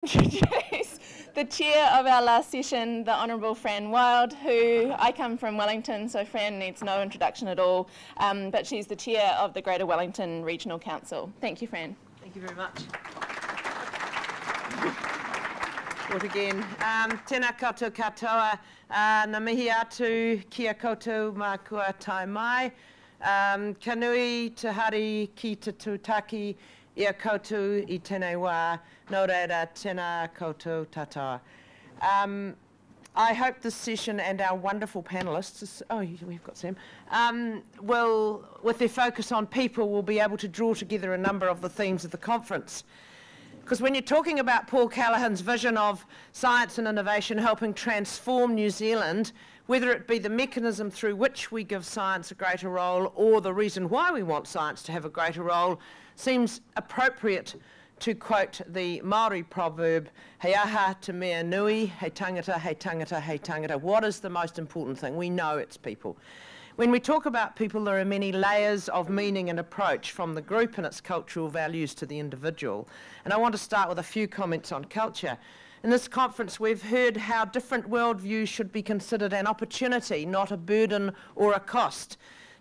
introduce the chair of our last session, the Honourable Fran Wilde, who I come from Wellington, so Fran needs no introduction at all, but she's the chair of the Greater Wellington Regional Council. Thank you, Fran. Thank you very much. Once again, tēnā koutou katoa, ngā mihi atu kia koutou mā kua tai mai, kanui te hari ki te tūtaki ia koutou I tēnei wā, nō reira tēnā koutou tata. I hope this session and our wonderful panellists, we've got Sam, will, with their focus on people, will be able to draw together a number of the themes of the conference. Because when you're talking about Paul Callaghan's vision of science and innovation helping transform New Zealand, whether it be the mechanism through which we give science a greater role or the reason why we want science to have a greater role, seems appropriate to quote the Maori proverb, hei aha te mea nui, hei tangata, hei tangata, hei tangata. What is the most important thing? We know it's people. When we talk about people, there are many layers of meaning and approach, from the group and its cultural values to the individual. And I want to start with a few comments on culture. In this conference, we've heard how different worldviews should be considered an opportunity, not a burden or a cost.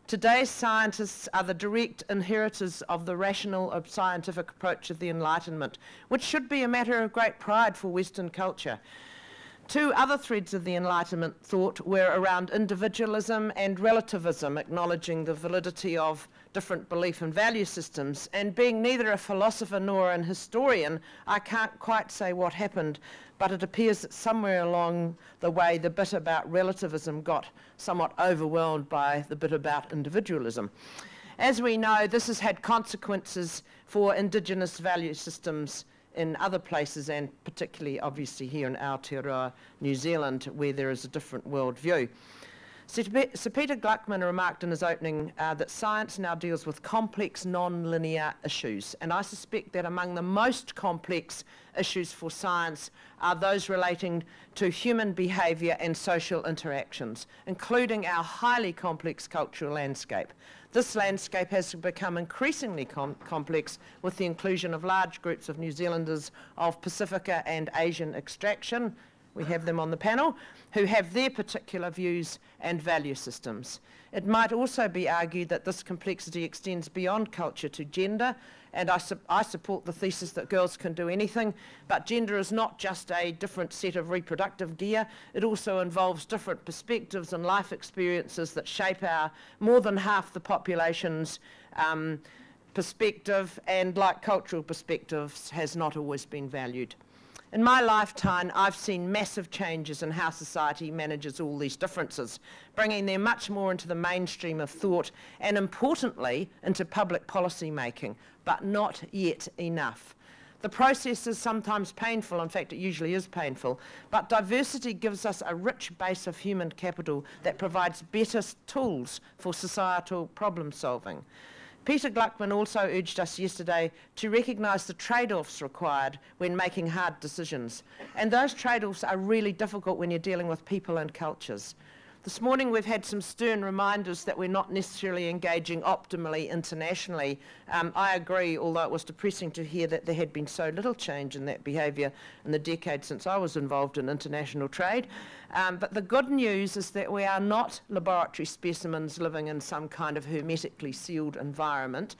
Today's scientists are the direct inheritors of the rational scientific approach of the Enlightenment, which should be a matter of great pride for Western culture. Two other threads of the Enlightenment thought were around individualism and relativism, acknowledging the validity of different belief and value systems. And being neither a philosopher nor an historian, I can't quite say what happened, but it appears that somewhere along the way the bit about relativism got somewhat overwhelmed by the bit about individualism. As we know, this has had consequences for Indigenous value systems in other places, and particularly obviously here in Aotearoa, New Zealand, where there is a different worldview. Sir Peter Gluckman remarked in his opening that science now deals with complex, non-linear issues, and I suspect that among the most complex issues for science are those relating to human behaviour and social interactions, including our highly complex cultural landscape. This landscape has become increasingly complex with the inclusion of large groups of New Zealanders of Pacifica and Asian extraction, we have them on the panel, who have their particular views and value systems. It might also be argued that this complexity extends beyond culture to gender, and I support the thesis that girls can do anything, but gender is not just a different set of reproductive gear, it also involves different perspectives and life experiences that shape our more than half the population's perspective, and like cultural perspectives, has not always been valued. In my lifetime, I've seen massive changes in how society manages all these differences, bringing them much more into the mainstream of thought and, importantly, into public policy making, but not yet enough. The process is sometimes painful, in fact it usually is painful, but diversity gives us a rich base of human capital that provides better tools for societal problem solving. Peter Gluckman also urged us yesterday to recognise the trade-offs required when making hard decisions. And those trade-offs are really difficult when you're dealing with people and cultures. This morning we've had some stern reminders that we're not necessarily engaging optimally internationally. I agree, although it was depressing to hear that there had been so little change in that behaviour in the decade since I was involved in international trade. But the good news is that we are not laboratory specimens living in some kind of hermetically sealed environment.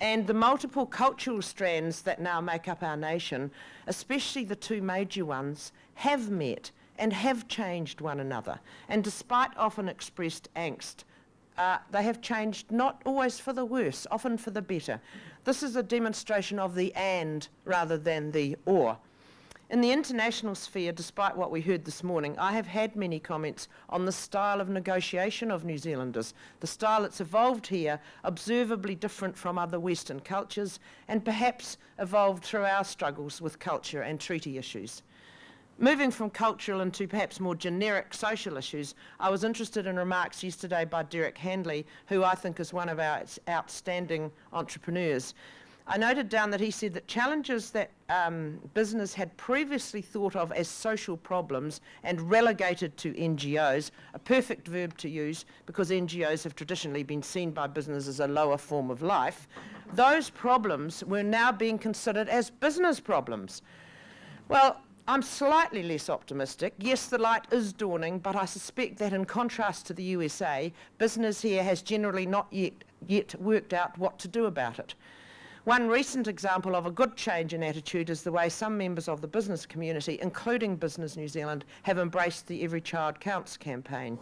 And the multiple cultural strands that now make up our nation, especially the two major ones, have met and have changed one another. And despite often expressed angst, they have changed not always for the worse, often for the better. This is a demonstration of the and rather than the or. In the international sphere, despite what we heard this morning, I have had many comments on the style of negotiation of New Zealanders, the style that's evolved here, observably different from other Western cultures, and perhaps evolved through our struggles with culture and treaty issues. Moving from cultural into perhaps more generic social issues, I was interested in remarks yesterday by Derek Handley, who I think is one of our outstanding entrepreneurs. I noted down that he said that challenges that business had previously thought of as social problems and relegated to NGOs, a perfect verb to use because NGOs have traditionally been seen by business as a lower form of life, those problems were now being considered as business problems. Well, I'm slightly less optimistic. Yes, the light is dawning, but I suspect that in contrast to the USA, business here has generally not yet worked out what to do about it. One recent example of a good change in attitude is the way some members of the business community, including Business New Zealand, have embraced the Every Child Counts campaign.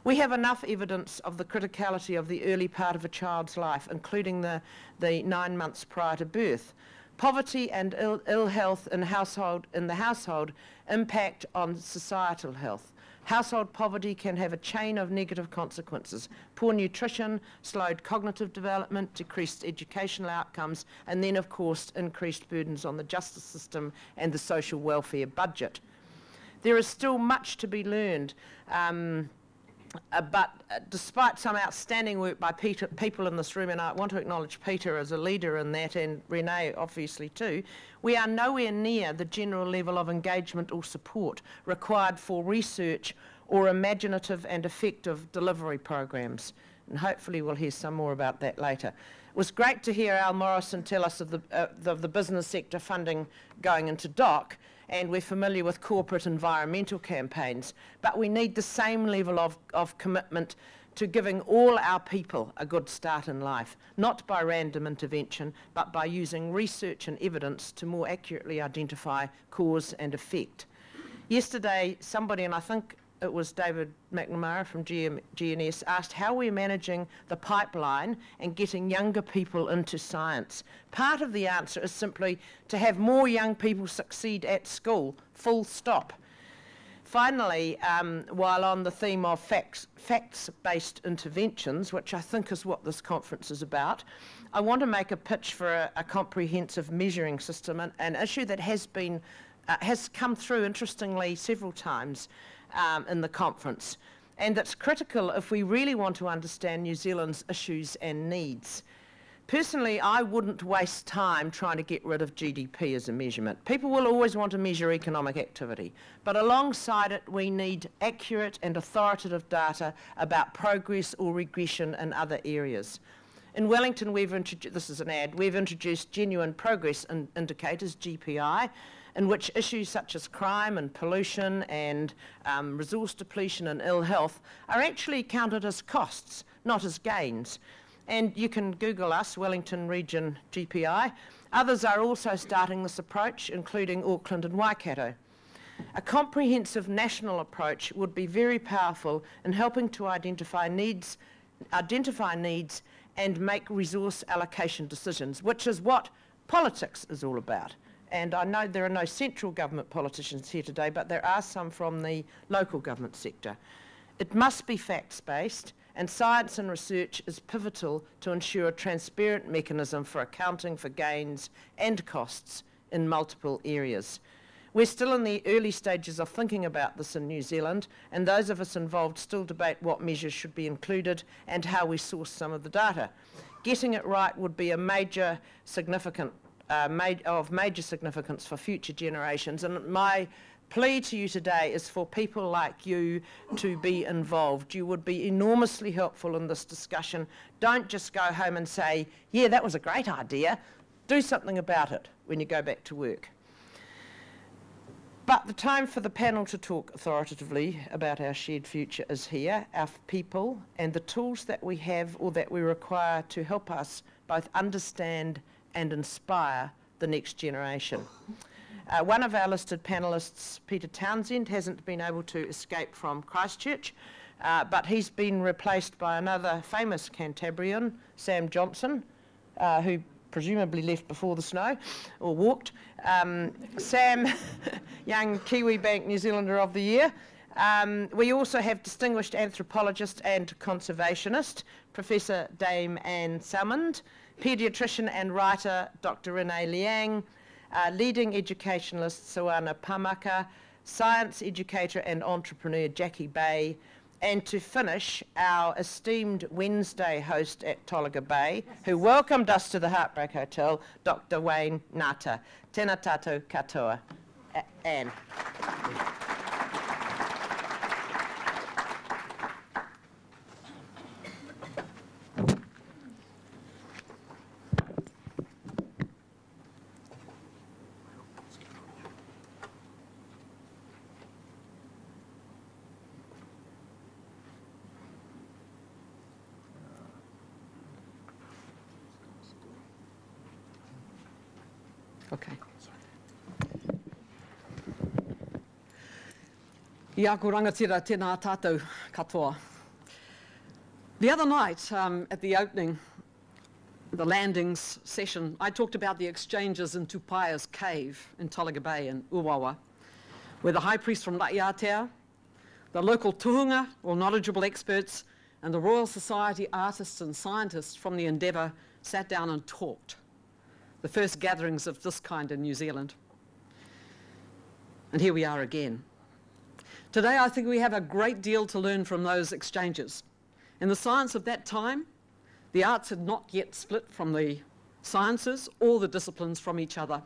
We have enough evidence of the criticality of the early part of a child's life, including the 9 months prior to birth. Poverty and ill health in the household impact on societal health. Household poverty can have a chain of negative consequences: poor nutrition, slowed cognitive development, decreased educational outcomes, and then, of course, increased burdens on the justice system and the social welfare budget. There is still much to be learned, but despite some outstanding work by people in this room, and I want to acknowledge Peter as a leader in that, and Renee obviously too, we are nowhere near the general level of engagement or support required for research or imaginative and effective delivery programs. And hopefully we'll hear some more about that later. It was great to hear Al Morrison tell us of the business sector funding going into DOC, and we're familiar with corporate environmental campaigns, but we need the same level of commitment to giving all our people a good start in life, not by random intervention, but by using research and evidence to more accurately identify cause and effect. Yesterday, somebody, and I think it was David McNamara from GNS, asked how we're managing the pipeline and getting younger people into science. Part of the answer is simply to have more young people succeed at school, full stop. Finally, while on the theme of facts-based interventions, which I think is what this conference is about, I want to make a pitch for a comprehensive measuring system, an issue that has come through, interestingly, several times in the conference, and that's critical if we really want to understand New Zealand's issues and needs. Personally, I wouldn't waste time trying to get rid of GDP as a measurement. People will always want to measure economic activity, but alongside it we need accurate and authoritative data about progress or regression in other areas. In Wellington, we've introduced genuine progress indicators, GPI, in which issues such as crime and pollution and resource depletion and ill health are actually counted as costs, not as gains. And you can Google us, Wellington Region GPI. Others are also starting this approach, including Auckland and Waikato. A comprehensive national approach would be very powerful in helping to identify needs and make resource allocation decisions, which is what politics is all about. And I know there are no central government politicians here today, but there are some from the local government sector. It must be facts-based, and science and research is pivotal to ensure a transparent mechanism for accounting for gains and costs in multiple areas. We're still in the early stages of thinking about this in New Zealand, and those of us involved still debate what measures should be included and how we source some of the data. Getting it right would be a major significance for future generations, and my plea to you today is for people like you to be involved. You would be enormously helpful in this discussion. Don't just go home and say, yeah, that was a great idea. Do something about it when you go back to work. But the time for the panel to talk authoritatively about our shared future is here, our people, and the tools that we have or that we require to help us both understand and inspire the next generation. One of our listed panellists, Peter Townsend, hasn't been able to escape from Christchurch, but he's been replaced by another famous Cantabrian, Sam Johnson, who presumably left before the snow, or walked. Sam, Young Kiwi Bank New Zealander of the Year. We also have distinguished anthropologist and conservationist, Professor Dame Anne Salmond, paediatrician and writer Dr. Renee Liang, leading educationalist Soana Pamaka, science educator and entrepreneur Jacquie Bay, and to finish, our esteemed Wednesday host at Tolaga Bay, who welcomed us to the Heartbreak Hotel, Dr. Wayne Ngata. Tēnā tātou katoa. Anne. Okay. Ia ko rangatira tēnā tātou katoa. The other night, at the opening, the landings session, I talked about the exchanges in Tupaia's cave in Tamaki Bay in Uwawa, where the high priest from Ngati Ira, the local tuhunga, or knowledgeable experts, and the Royal Society artists and scientists from the Endeavour sat down and talked. The first gatherings of this kind in New Zealand. And here we are again. Today, I think we have a great deal to learn from those exchanges. In the science of that time, the arts had not yet split from the sciences or the disciplines from each other.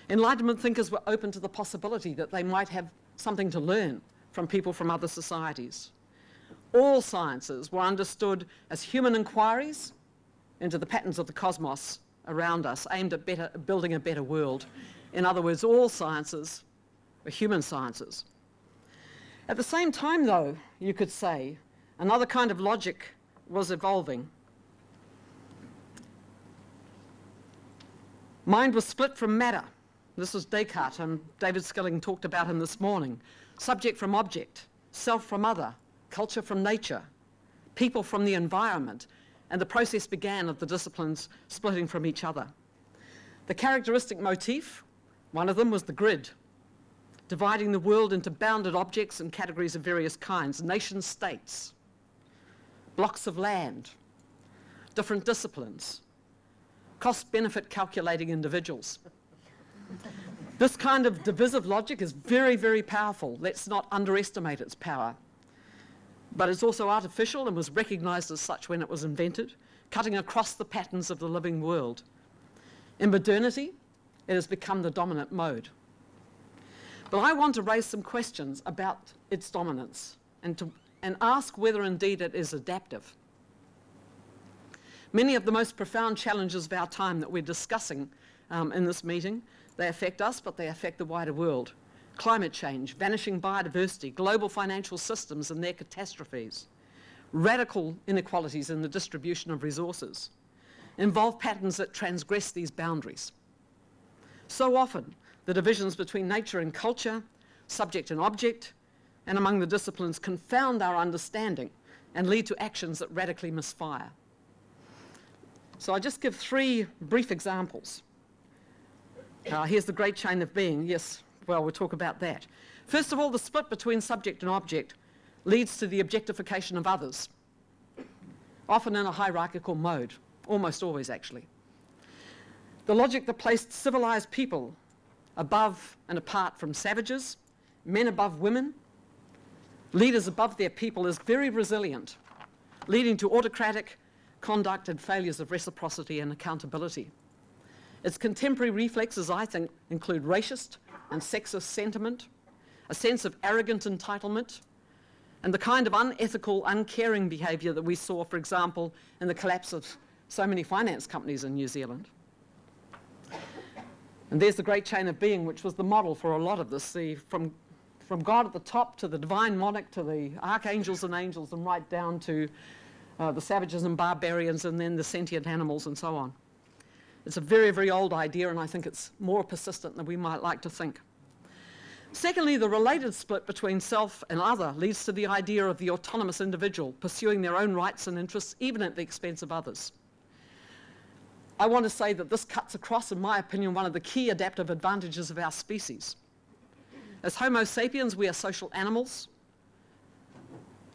Enlightenment thinkers were open to the possibility that they might have something to learn from people from other societies. All sciences were understood as human inquiries into the patterns of the cosmos around us, aimed at building a better world. In other words, all sciences were human sciences. At the same time, though, you could say, another kind of logic was evolving. Mind was split from matter. This was Descartes, and David Skilling talked about him this morning. Subject from object, self from other, culture from nature, people from the environment, and the process began of the disciplines splitting from each other. The characteristic motif, one of them was the grid, dividing the world into bounded objects and categories of various kinds, nation-states, blocks of land, different disciplines, cost-benefit calculating individuals. This kind of divisive logic is very, very powerful. Let's not underestimate its power. But it's also artificial and was recognized as such when it was invented, cutting across the patterns of the living world. In modernity, it has become the dominant mode. But I want to raise some questions about its dominance and ask whether indeed it is adaptive. Many of the most profound challenges of our time that we're discussing in this meeting, they affect us, but they affect the wider world. Climate change, vanishing biodiversity, global financial systems and their catastrophes, radical inequalities in the distribution of resources, involve patterns that transgress these boundaries. So often, the divisions between nature and culture, subject and object, and among the disciplines confound our understanding and lead to actions that radically misfire. So I'll just give three brief examples. Here's the great chain of being. Yes, well, we'll talk about that. First of all, the split between subject and object leads to the objectification of others, often in a hierarchical mode, almost always actually. The logic that placed civilized people above and apart from savages, men above women, leaders above their people is very resilient, leading to autocratic conduct and failures of reciprocity and accountability. Its contemporary reflexes, I think, include racist and sexist sentiment, a sense of arrogant entitlement, and the kind of unethical, uncaring behaviour that we saw, for example, in the collapse of so many finance companies in New Zealand. And there's the great chain of being, which was the model for a lot of this, from God at the top to the divine monarch to the archangels and angels and right down to the savages and barbarians and then the sentient animals and so on. It's a very, very old idea, and I think it's more persistent than we might like to think. Secondly, the related split between self and other leads to the idea of the autonomous individual pursuing their own rights and interests, even at the expense of others. I want to say that this cuts across, in my opinion, one of the key adaptive advantages of our species. As Homo sapiens, we are social animals,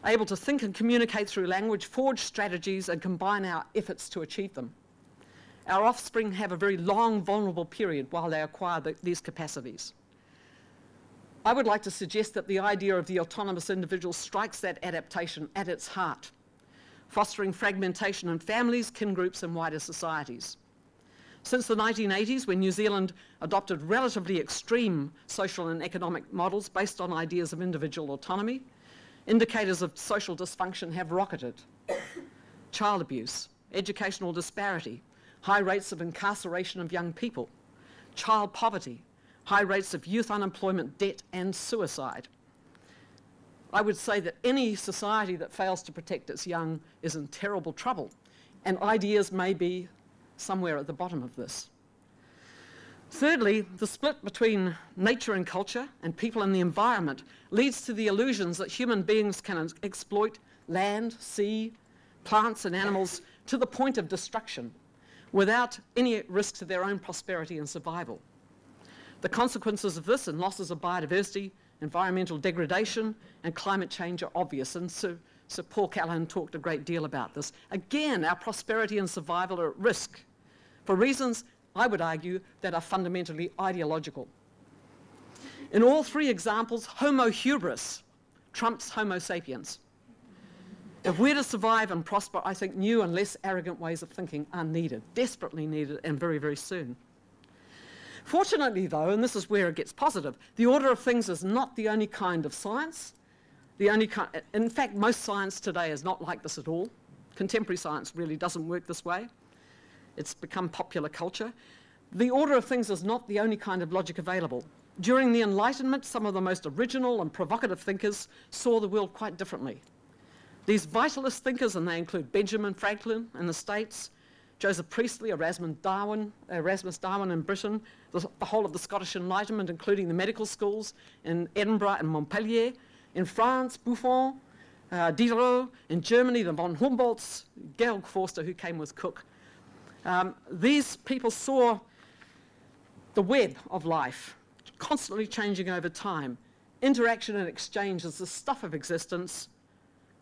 able to think and communicate through language, forge strategies, and combine our efforts to achieve them. Our offspring have a very long, vulnerable period while they acquire these capacities. I would like to suggest that the idea of the autonomous individual strikes that adaptation at its heart, fostering fragmentation in families, kin groups, and wider societies. Since the 1980s, when New Zealand adopted relatively extreme social and economic models based on ideas of individual autonomy, indicators of social dysfunction have rocketed. Child abuse, educational disparity, high rates of incarceration of young people, child poverty, high rates of youth unemployment, debt, and suicide. I would say that any society that fails to protect its young is in terrible trouble, and ideas may be somewhere at the bottom of this. Thirdly, the split between nature and culture and people and the environment leads to the illusions that human beings can exploit land, sea, plants and animals to the point of destruction without any risk to their own prosperity and survival. The consequences of this and losses of biodiversity, environmental degradation and climate change are obvious, and Sir Paul Callaghan talked a great deal about this. Again, our prosperity and survival are at risk for reasons, I would argue, that are fundamentally ideological. In all three examples, Homo hubris trumps Homo sapiens. If we're to survive and prosper, I think new and less arrogant ways of thinking are needed, desperately needed, and very, very soon. Fortunately, though, and this is where it gets positive, the order of things is not the only kind of science. In fact, most science today is not like this at all. Contemporary science really doesn't work this way. It's become popular culture. The order of things is not the only kind of logic available. During the Enlightenment, some of the most original and provocative thinkers saw the world quite differently. These vitalist thinkers, and they include Benjamin Franklin in the States, Joseph Priestley, Erasmus Darwin in Britain, the whole of the Scottish Enlightenment, including the medical schools in Edinburgh and Montpellier, in France, Buffon, Diderot, in Germany, the von Humboldts, Georg Forster, who came with Cook. These people saw the web of life constantly changing over time. Interaction and exchange is the stuff of existence.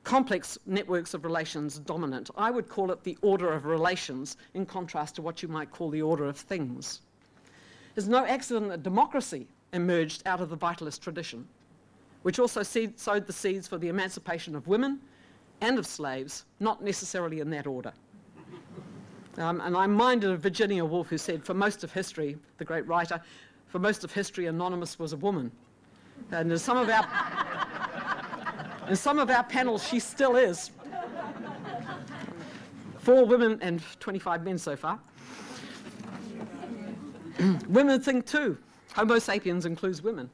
Complex networks of relations dominant. I would call it the order of relations, in contrast to what you might call the order of things. There's no accident that democracy emerged out of the vitalist tradition, which also sowed the seeds for the emancipation of women and of slaves, not necessarily in that order. And I'm minded of Virginia Woolf, who said, for most of history, the great writer, for most of history, Anonymous was a woman. And in some of our panels, she still is. 4 women and 25 men so far. Women think too. Homo sapiens includes women.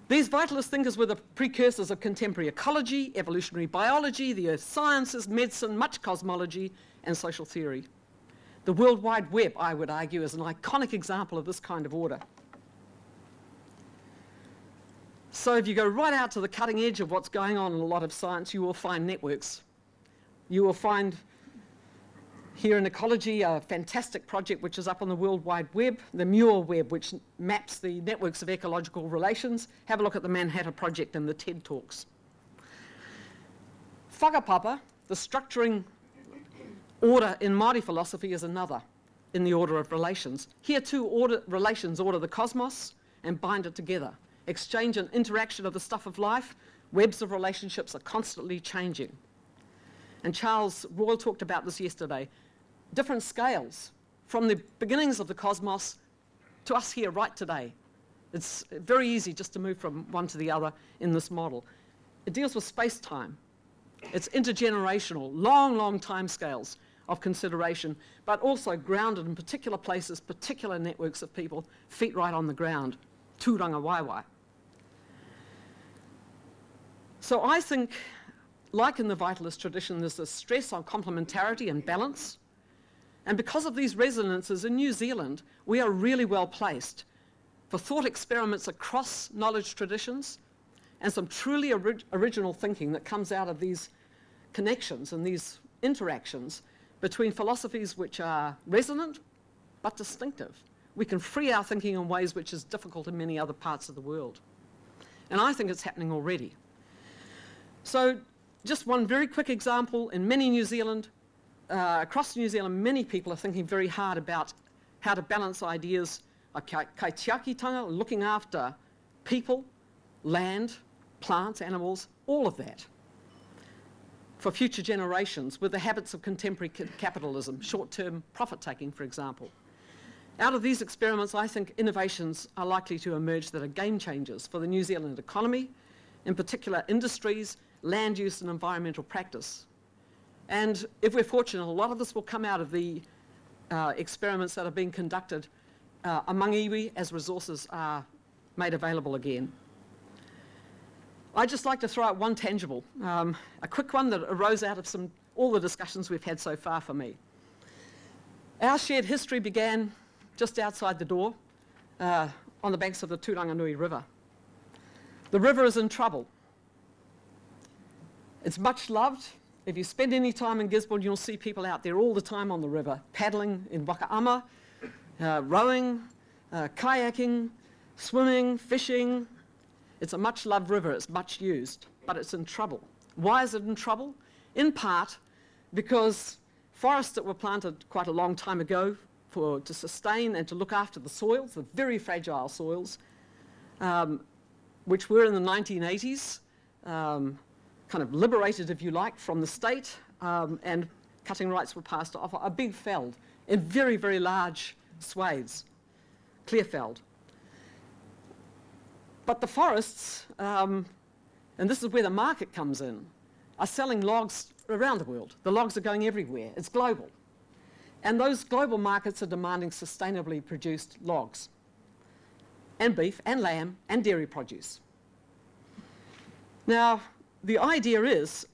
These vitalist thinkers were the precursors of contemporary ecology, evolutionary biology, the earth sciences, medicine, much cosmology, and social theory. The World Wide Web, I would argue, is an iconic example of this kind of order. So if you go right out to the cutting edge of what's going on in a lot of science, you will find networks. You will find here in ecology a fantastic project which is up on the World Wide Web, the Muir Web, which maps the networks of ecological relations. Have a look at the Manhattan Project and the TED Talks. Whakapapa, the structuring order in Māori philosophy, is another in the order of relations. Here too, relations order the cosmos and bind it together. Exchange and interaction of the stuff of life, webs of relationships are constantly changing. And Charles Royal talked about this yesterday. Different scales from the beginnings of the cosmos to us here right today. It's very easy just to move from one to the other in this model. It deals with space-time. It's intergenerational, long, long time scales of consideration, but also grounded in particular places, particular networks of people, feet right on the ground, tūranga waiwai. So I think, like in the vitalist tradition, there's a stress on complementarity and balance. And because of these resonances in New Zealand, we are really well placed for thought experiments across knowledge traditions and some truly original thinking that comes out of these connections and these interactions between philosophies which are resonant but distinctive. We can free our thinking in ways which is difficult in many other parts of the world. And I think it's happening already. So just one very quick example, in many New Zealand, across New Zealand, many people are thinking very hard about how to balance ideas like kaitiakitanga, looking after people, land, plants, animals, all of that, for future generations with the habits of contemporary capitalism, short-term profit-taking, for example. Out of these experiments, I think innovations are likely to emerge that are game changers for the New Zealand economy, in particular industries, land use and environmental practice. And if we're fortunate, a lot of this will come out of the experiments that are being conducted among iwi as resources are made available again. I'd just like to throw out one tangible, a quick one that arose out of all the discussions we've had so far for me. Our shared history began just outside the door, on the banks of the Turanganui River. The river is in trouble. It's much loved. If you spend any time in Gisborne, you'll see people out there all the time on the river, paddling in wakaama, rowing, kayaking, swimming, fishing. It's a much loved river, it's much used, but it's in trouble. Why is it in trouble? In part because forests that were planted quite a long time ago to sustain and to look after the soils, the very fragile soils, which were in the 1980s, kind of liberated, if you like, from the state, and cutting rights were passed off, are being felled in very, very large swathes, clear felled. But the forests, and this is where the market comes in, are selling logs around the world. The logs are going everywhere. It's global. And those global markets are demanding sustainably produced logs, and beef, and lamb, and dairy produce. Now, the idea is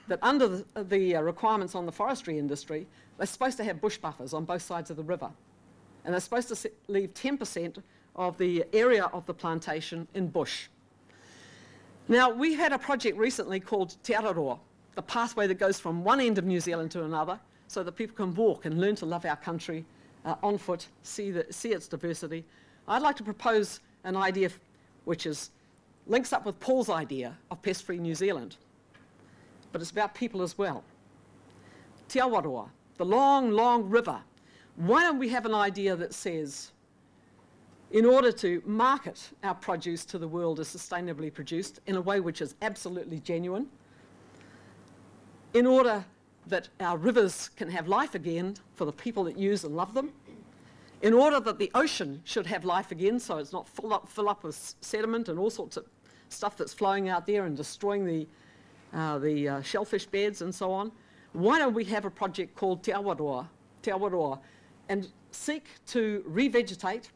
that under the requirements on the forestry industry, they're supposed to have bush buffers on both sides of the river. And they're supposed to leave 10% of the area of the plantation in bush. Now, we had a project recently called Te Araroa, the pathway that goes from one end of New Zealand to another, so that people can walk and learn to love our country on foot, see its diversity. I'd like to propose an idea which links up with Paul's idea of pest-free New Zealand, but it's about people as well. Te Awaroa, the long, long river. Why don't we have an idea that says, in order to market our produce to the world as sustainably produced in a way which is absolutely genuine, in order that our rivers can have life again for the people that use and love them, in order that the ocean should have life again so it's not fill up with sediment and all sorts of stuff that's flowing out there and destroying the shellfish beds and so on, why don't we have a project called Te Awaroa, and seek to revegetate,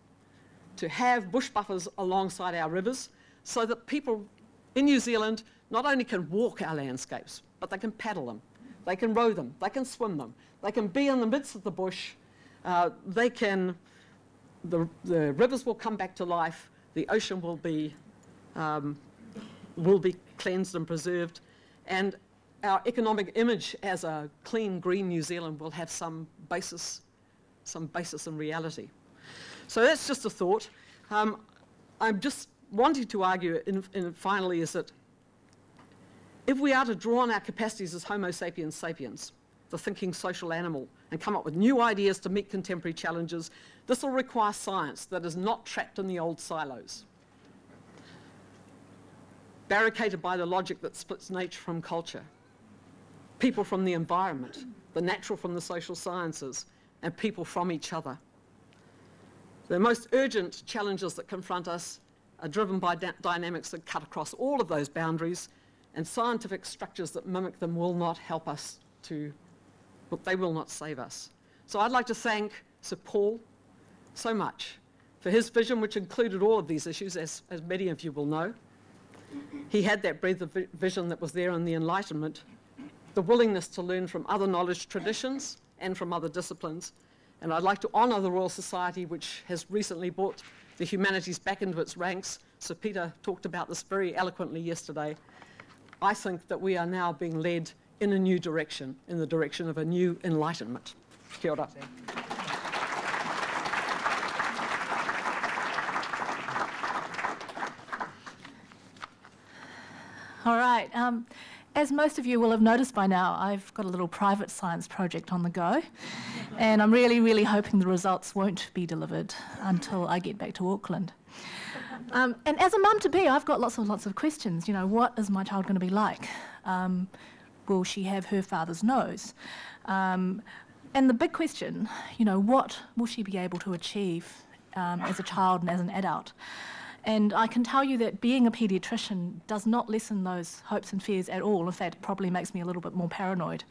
to have bush buffers alongside our rivers so that people in New Zealand not only can walk our landscapes, but they can paddle them, they can row them, they can swim them, they can be in the midst of the bush, the rivers will come back to life, the ocean will be cleansed and preserved, and our economic image as a clean, green New Zealand will have some basis in reality. So that's just a thought. I'm just wanting to argue, finally, is that if we are to draw on our capacities as Homo sapiens sapiens, the thinking social animal, and come up with new ideas to meet contemporary challenges, this will require science that is not trapped in the old silos, barricaded by the logic that splits nature from culture, people from the environment, the natural from the social sciences, and people from each other. The most urgent challenges that confront us are driven by dynamics that cut across all of those boundaries, and scientific structures that mimic them will not help us they will not save us. So I'd like to thank Sir Paul so much for his vision, which included all of these issues, as many of you will know. He had that breadth of vision that was there in the Enlightenment, the willingness to learn from other knowledge traditions and from other disciplines. And I'd like to honour the Royal Society, which has recently brought the humanities back into its ranks. Sir Peter talked about this very eloquently yesterday. I think that we are now being led in a new direction, in the direction of a new enlightenment. Kia ora. All right. As most of you will have noticed by now, I've got a little private science project on the go, and I'm really, really hoping the results won't be delivered until I get back to Auckland. And as a mum-to-be, I've got lots of questions. You know, what is my child going to be like? Will she have her father's nose? And the big question, you know, what will she be able to achieve as a child and as an adult? And I can tell you that being a paediatrician does not lessen those hopes and fears at all. In fact, it probably makes me a little bit more paranoid.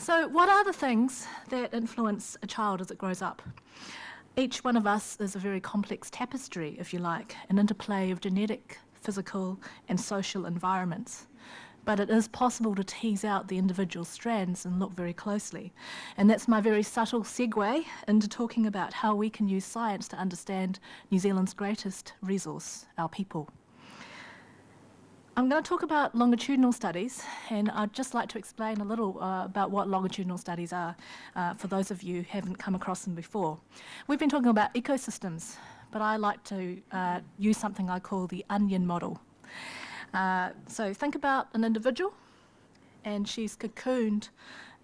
So what are the things that influence a child as it grows up? Each one of us is a very complex tapestry, if you like, an interplay of genetic, physical, and social environments. but it is possible to tease out the individual strands and look very closely. And that's my very subtle segue into talking about how we can use science to understand New Zealand's greatest resource, our people. I'm going to talk about longitudinal studies, and I'd just like to explain a little about what longitudinal studies are for those of you who haven't come across them before. We've been talking about ecosystems, but I like to use something I call the onion model. So think about an individual, and she's cocooned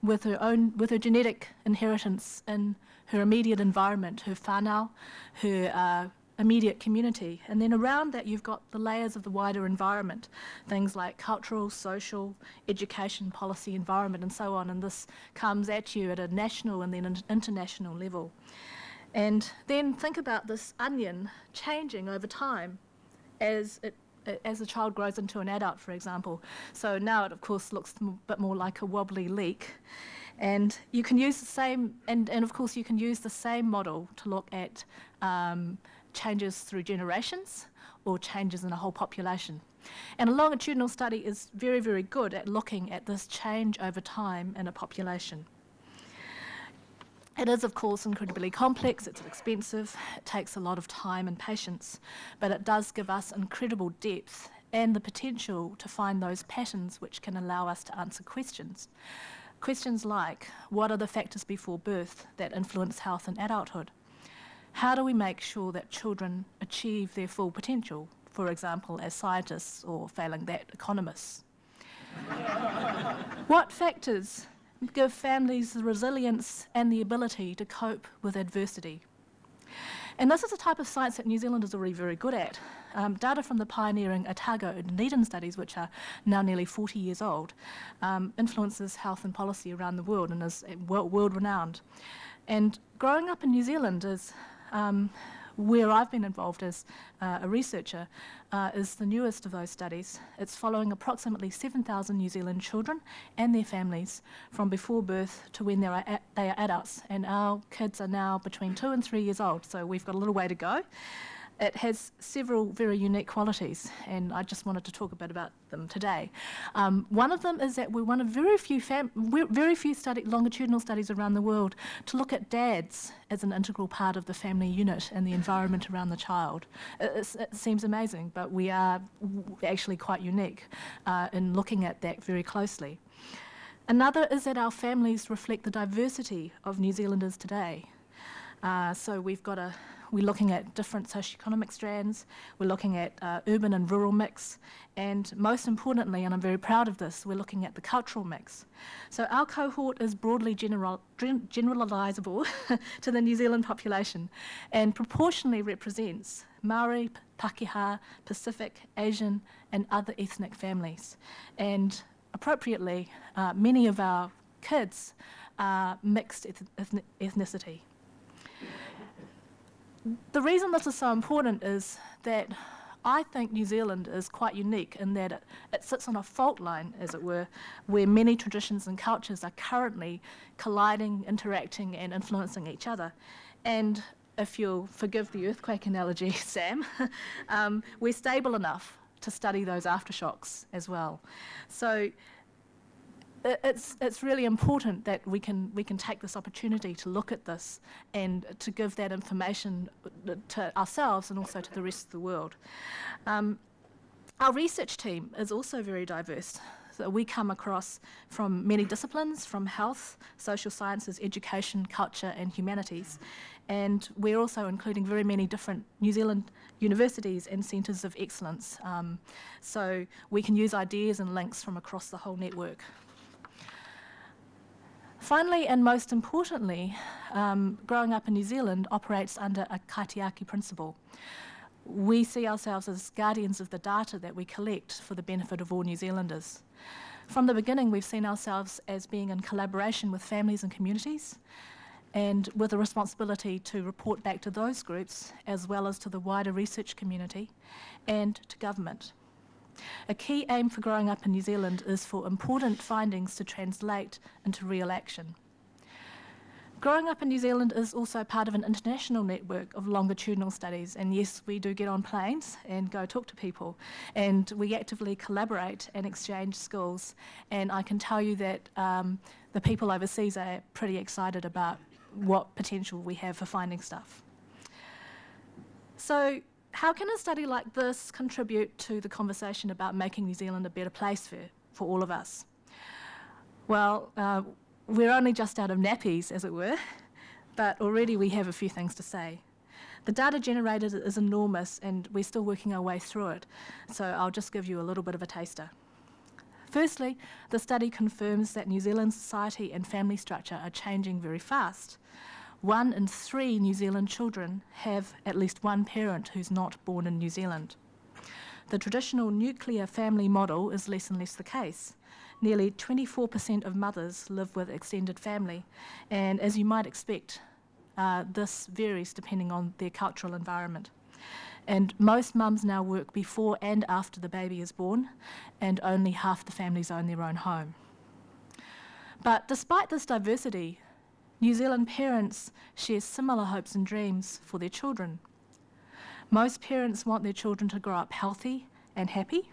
with her genetic inheritance in her immediate environment, her whānau, her immediate community. And then around that you've got the layers of the wider environment, things like cultural, social, education, policy, environment, and so on. And this comes at you at a national and then an international level. And then think about this onion changing over time as the child grows into an adult, for example. So now it, of course, looks a bit more like a wobbly leek. And you can use the same, and of course you can use the same model to look at changes through generations or changes in a whole population. And a longitudinal study is very, very good at looking at this change over time in a population. It is, of course, incredibly complex, it's expensive, it takes a lot of time and patience, but it does give us incredible depth and the potential to find those patterns which can allow us to answer questions. Questions like, what are the factors before birth that influence health in adulthood? How do we make sure that children achieve their full potential, for example, as scientists or, failing that, economists? What factors give families the resilience and the ability to cope with adversity? And this is a type of science that New Zealand is already very good at. Data from the pioneering Aitanga and Dunedin studies, which are now nearly 40 years old, influences health and policy around the world and is world-renowned. And growing up in New Zealand is where I've been involved as a researcher, is the newest of those studies. It's following approximately 7,000 New Zealand children and their families from before birth to when they are adults. And our kids are now between 2 and 3 years old, so we've got a little way to go. It has several very unique qualities, and I just wanted to talk a bit about them today. One of them is that we're one of very few longitudinal studies around the world to look at dads as an integral part of the family unit and the environment around the child. It seems amazing, but we are actually quite unique in looking at that very closely. Another is that our families reflect the diversity of New Zealanders today. So we're looking at different socioeconomic strands, we're looking at urban and rural mix, and most importantly, and I'm very proud of this, we're looking at the cultural mix. So our cohort is broadly generalisable to the New Zealand population and proportionally represents Maori, Pākehā, Pacific, Asian and other ethnic families. And appropriately, many of our kids are mixed ethnicity. The reason this is so important is that I think New Zealand is quite unique in that it sits on a fault line, as it were, where many traditions and cultures are currently colliding, interacting and influencing each other. And if you'll forgive the earthquake analogy, Sam, we're stable enough to study those aftershocks as well. So it's really important that we can take this opportunity to look at this and to give that information to ourselves and also to the rest of the world. Our research team is also very diverse. So we come across from many disciplines, from health, social sciences, education, culture and humanities. And we're also including very many different New Zealand universities and centres of excellence. So we can use ideas and links from across the whole network. Finally, and most importantly, growing up in New Zealand operates under a kaitiaki principle. We see ourselves as guardians of the data that we collect for the benefit of all New Zealanders. From the beginning, we've seen ourselves as being in collaboration with families and communities, and with a responsibility to report back to those groups, as well as to the wider research community and to government. A key aim for growing up in New Zealand is for important findings to translate into real action. Growing up in New Zealand is also part of an international network of longitudinal studies, and yes, we do get on planes and go talk to people, and we actively collaborate and exchange skills, and I can tell you that the people overseas are pretty excited about what potential we have for finding stuff. So how can a study like this contribute to the conversation about making New Zealand a better place for all of us? Well, we're only just out of nappies, as it were, but already we have a few things to say. The data generated is enormous, and we're still working our way through it, so I'll just give you a little bit of a taster. Firstly, the study confirms that New Zealand society and family structure are changing very fast. 1 in 3 New Zealand children have at least one parent who's not born in New Zealand. The traditional nuclear family model is less and less the case. Nearly 24% of mothers live with extended family, and as you might expect, this varies depending on their cultural environment. And most mums now work before and after the baby is born, and only half the families own their own home. But despite this diversity, New Zealand parents share similar hopes and dreams for their children. Most parents want their children to grow up healthy and happy,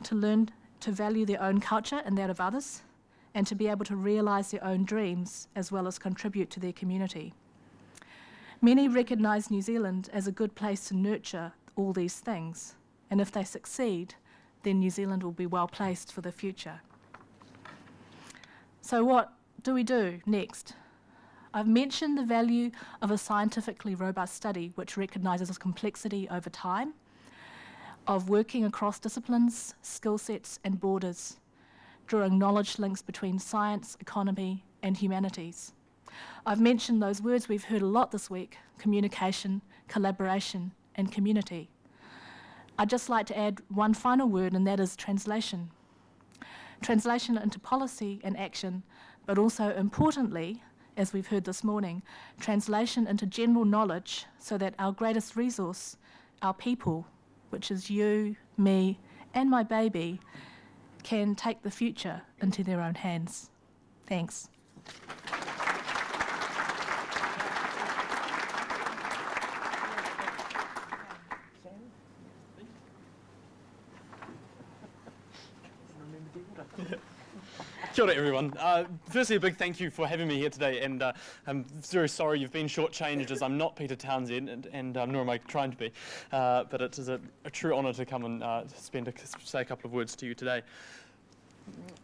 to learn to value their own culture and that of others, and to be able to realise their own dreams as well as contribute to their community. Many recognise New Zealand as a good place to nurture all these things, and if they succeed, then New Zealand will be well placed for the future. So what do we do next? I've mentioned the value of a scientifically robust study which recognises complexity over time, of working across disciplines, skill sets and borders, drawing knowledge links between science, economy and humanities. I've mentioned those words we've heard a lot this week: communication, collaboration and community. I'd just like to add one final word, and that is translation. Translation into policy and action, but also importantly, as we've heard this morning, translation into general knowledge so that our greatest resource, our people, which is you, me, and my baby, can take the future into their own hands. Thanks. Kia ora, everyone. Firstly, a big thank you for having me here today, and I'm very sorry you've been shortchanged, as I'm not Peter Townsend, and nor am I trying to be, but it is a true honour to come and say a couple of words to you today.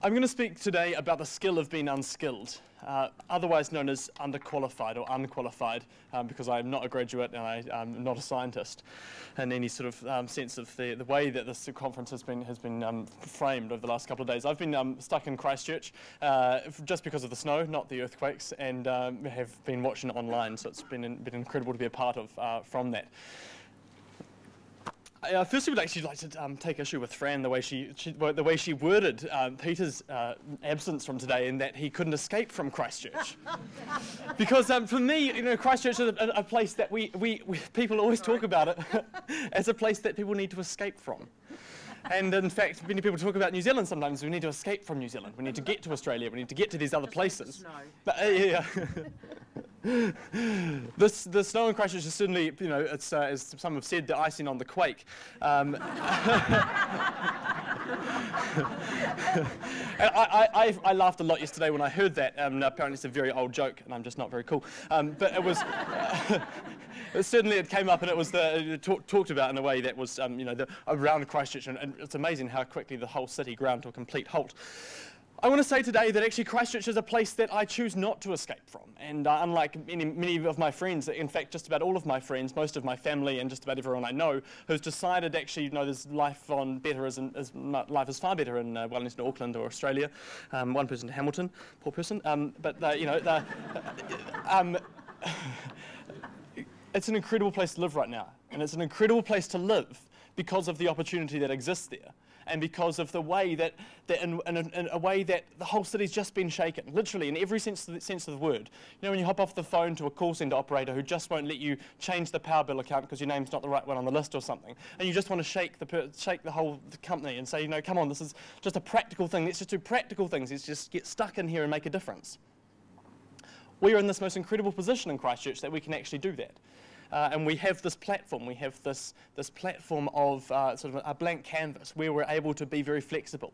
I'm going to speak today about the skill of being unskilled, otherwise known as underqualified or unqualified, because I'm not a graduate and I'm not a scientist in any sort of sense of the way that this conference has been framed over the last couple of days. I've been stuck in Christchurch just because of the snow, not the earthquakes, and have been watching it online, so it's been incredible to be a part of from that. Firstly, we'd actually like to take issue with Fran, the way she worded Peter's absence from today, in that he couldn't escape from Christchurch. Because for me, you know, Christchurch is a place that people always talk about it as a place that people need to escape from. And in fact, many people talk about New Zealand sometimes. We need to escape from New Zealand. We need to get to Australia. We need to get to these other places. But, yeah. The snow in Christchurch is certainly, you know, it's, as some have said, the icing on the quake. And I laughed a lot yesterday when I heard that. Apparently it's a very old joke, and I'm just not very cool. But it was... certainly it came up, and it was talked about in a way that was, you know, around Christchurch, and it's amazing how quickly the whole city ground to a complete halt. I want to say today that actually Christchurch is a place that I choose not to escape from, and unlike many of my friends, in fact just about all of my friends, most of my family and just about everyone I know, who's decided actually, you know, there's life life is far better in Wellington, Auckland or Australia. One person to Hamilton, poor person, but you know, it's an incredible place to live right now, and it's an incredible place to live because of the opportunity that exists there, and because of the way that in a way that the whole city's just been shaken, literally in every sense of the word. You know, when you hop off the phone to a call centre operator who just won't let you change the power bill account because your name's not the right one on the list or something, and you just want to shake the whole company and say, you know, come on, this is just a practical thing. Let's just do practical things. Let's just get stuck in here and make a difference. We are in this most incredible position in Christchurch that we can actually do that. And we have this platform, this platform of sort of a blank canvas where we're able to be very flexible.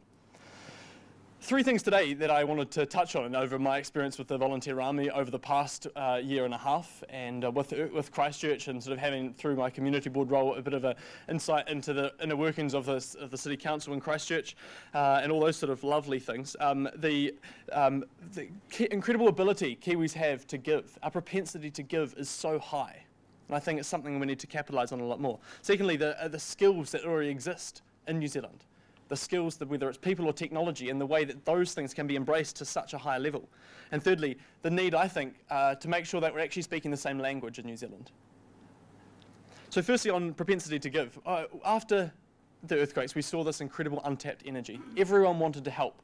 3 things today that I wanted to touch on over my experience with the Volunteer Army over the past year and a half, and with Christchurch, and sort of having, through my community board role, a bit of an insight into the inner workings of the City Council in Christchurch, and all those sort of lovely things. The incredible ability Kiwis have to give, our propensity to give is so high, and I think it's something we need to capitalise on a lot more. Secondly, the skills that already exist in New Zealand. The skills, whether it's people or technology, and the way that those things can be embraced to such a high level. And thirdly, the need, I think, to make sure that we're actually speaking the same language in New Zealand. So firstly, on propensity to give. After the earthquakes, we saw this incredible untapped energy. Everyone wanted to help.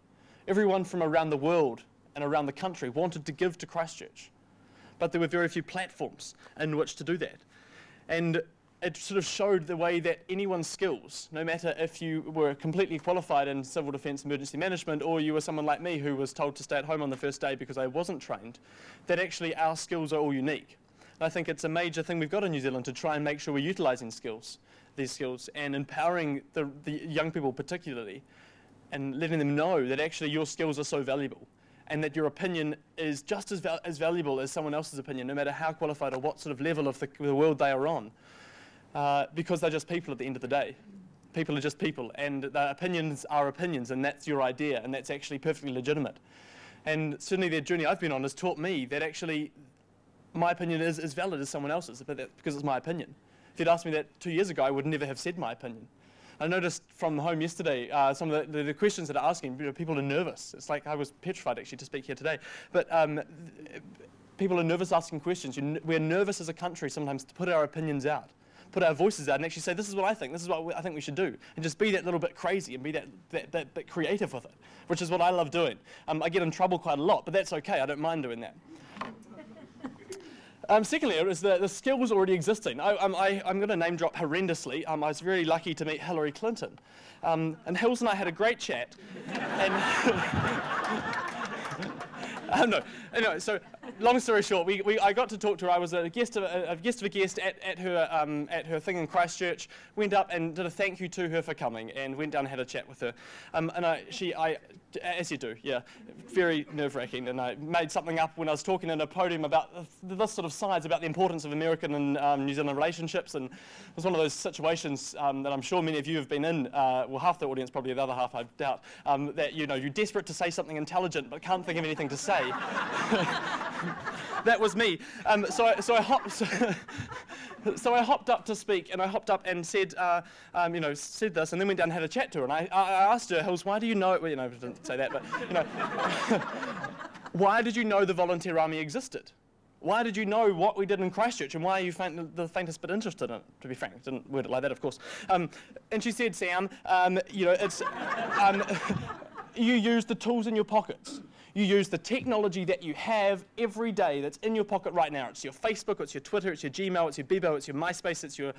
Everyone from around the world and around the country wanted to give to Christchurch. But there were very few platforms in which to do that. And it sort of showed the way that anyone's skills, no matter if you were completely qualified in civil defence emergency management, or you were someone like me who was told to stay at home on the first day because I wasn't trained, that actually our skills are all unique. And I think it's a major thing we've got in New Zealand to try and make sure we're utilising these skills, and empowering the young people particularly, and letting them know that actually your skills are so valuable, and that your opinion is just as valuable as someone else's opinion, no matter how qualified or what sort of level of the world they are on. Because they're just people at the end of the day. People are just people, and their opinions are opinions, and that's your idea, and that's actually perfectly legitimate. And certainly the journey I've been on has taught me that actually my opinion is as valid as someone else's, but that's because it's my opinion. If you'd asked me that 2 years ago, I would never have said my opinion. I noticed from home yesterday, some of the questions that are asking, people are nervous. It's like I was petrified actually to speak here today. But people are nervous asking questions. We're nervous as a country sometimes to put our opinions out, put our voices out and actually say, this is what I think, this is what I think we should do, and just be that little bit crazy and be that bit creative with it, which is what I love doing. I get in trouble quite a lot, but that's okay, I don't mind doing that. Secondly, it was the skills already existing. I'm going to name drop horrendously. I was very lucky to meet Hillary Clinton. And Hills and I had a great chat. And no, so long story short, I got to talk to her. I was a guest of a guest at her thing in Christchurch. Went up and did a thank you to her for coming, and went down and had a chat with her. And as you do, yeah, very nerve-wracking. And I made something up when I was talking at a podium about this sort of sides about the importance of American and New Zealand relationships. And it was one of those situations that I'm sure many of you have been in. Well, half the audience, probably the other half, I doubt. That you're desperate to say something intelligent but can't think of anything to say. That was me. So I hopped up to speak, and I hopped up and said, said this, and then went down and had a chat to her. And I asked her, Hills, why do you know? Well, I didn't say that, but why did you know the Volunteer Army existed? Why did you know what we did in Christchurch, and why are you the faintest bit interested in it? To be frank, didn't word it like that, of course. And she said, Sam, it's you use the tools in your pockets. You use the technology that you have every day that's in your pocket right now. It's your Facebook, it's your Twitter, it's your Gmail, it's your Bebo, it's your MySpace, it's your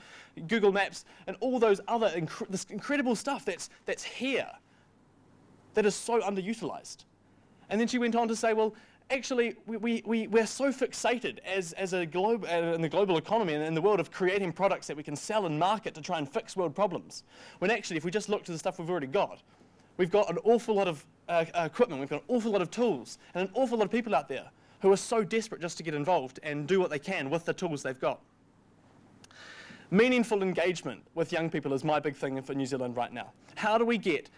Google Maps, and all those other this incredible stuff that's here, that is so underutilized. And then she went on to say, well, actually, we're so fixated as a globe in the global economy and in the world of creating products that we can sell and market to try and fix world problems, when actually, if we just look to the stuff we've already got, we've got an awful lot of equipment, we've got an awful lot of tools, and an awful lot of people out there who are so desperate just to get involved and do what they can with the tools they've got. Meaningful engagement with young people is my big thing for New Zealand right now. How do we get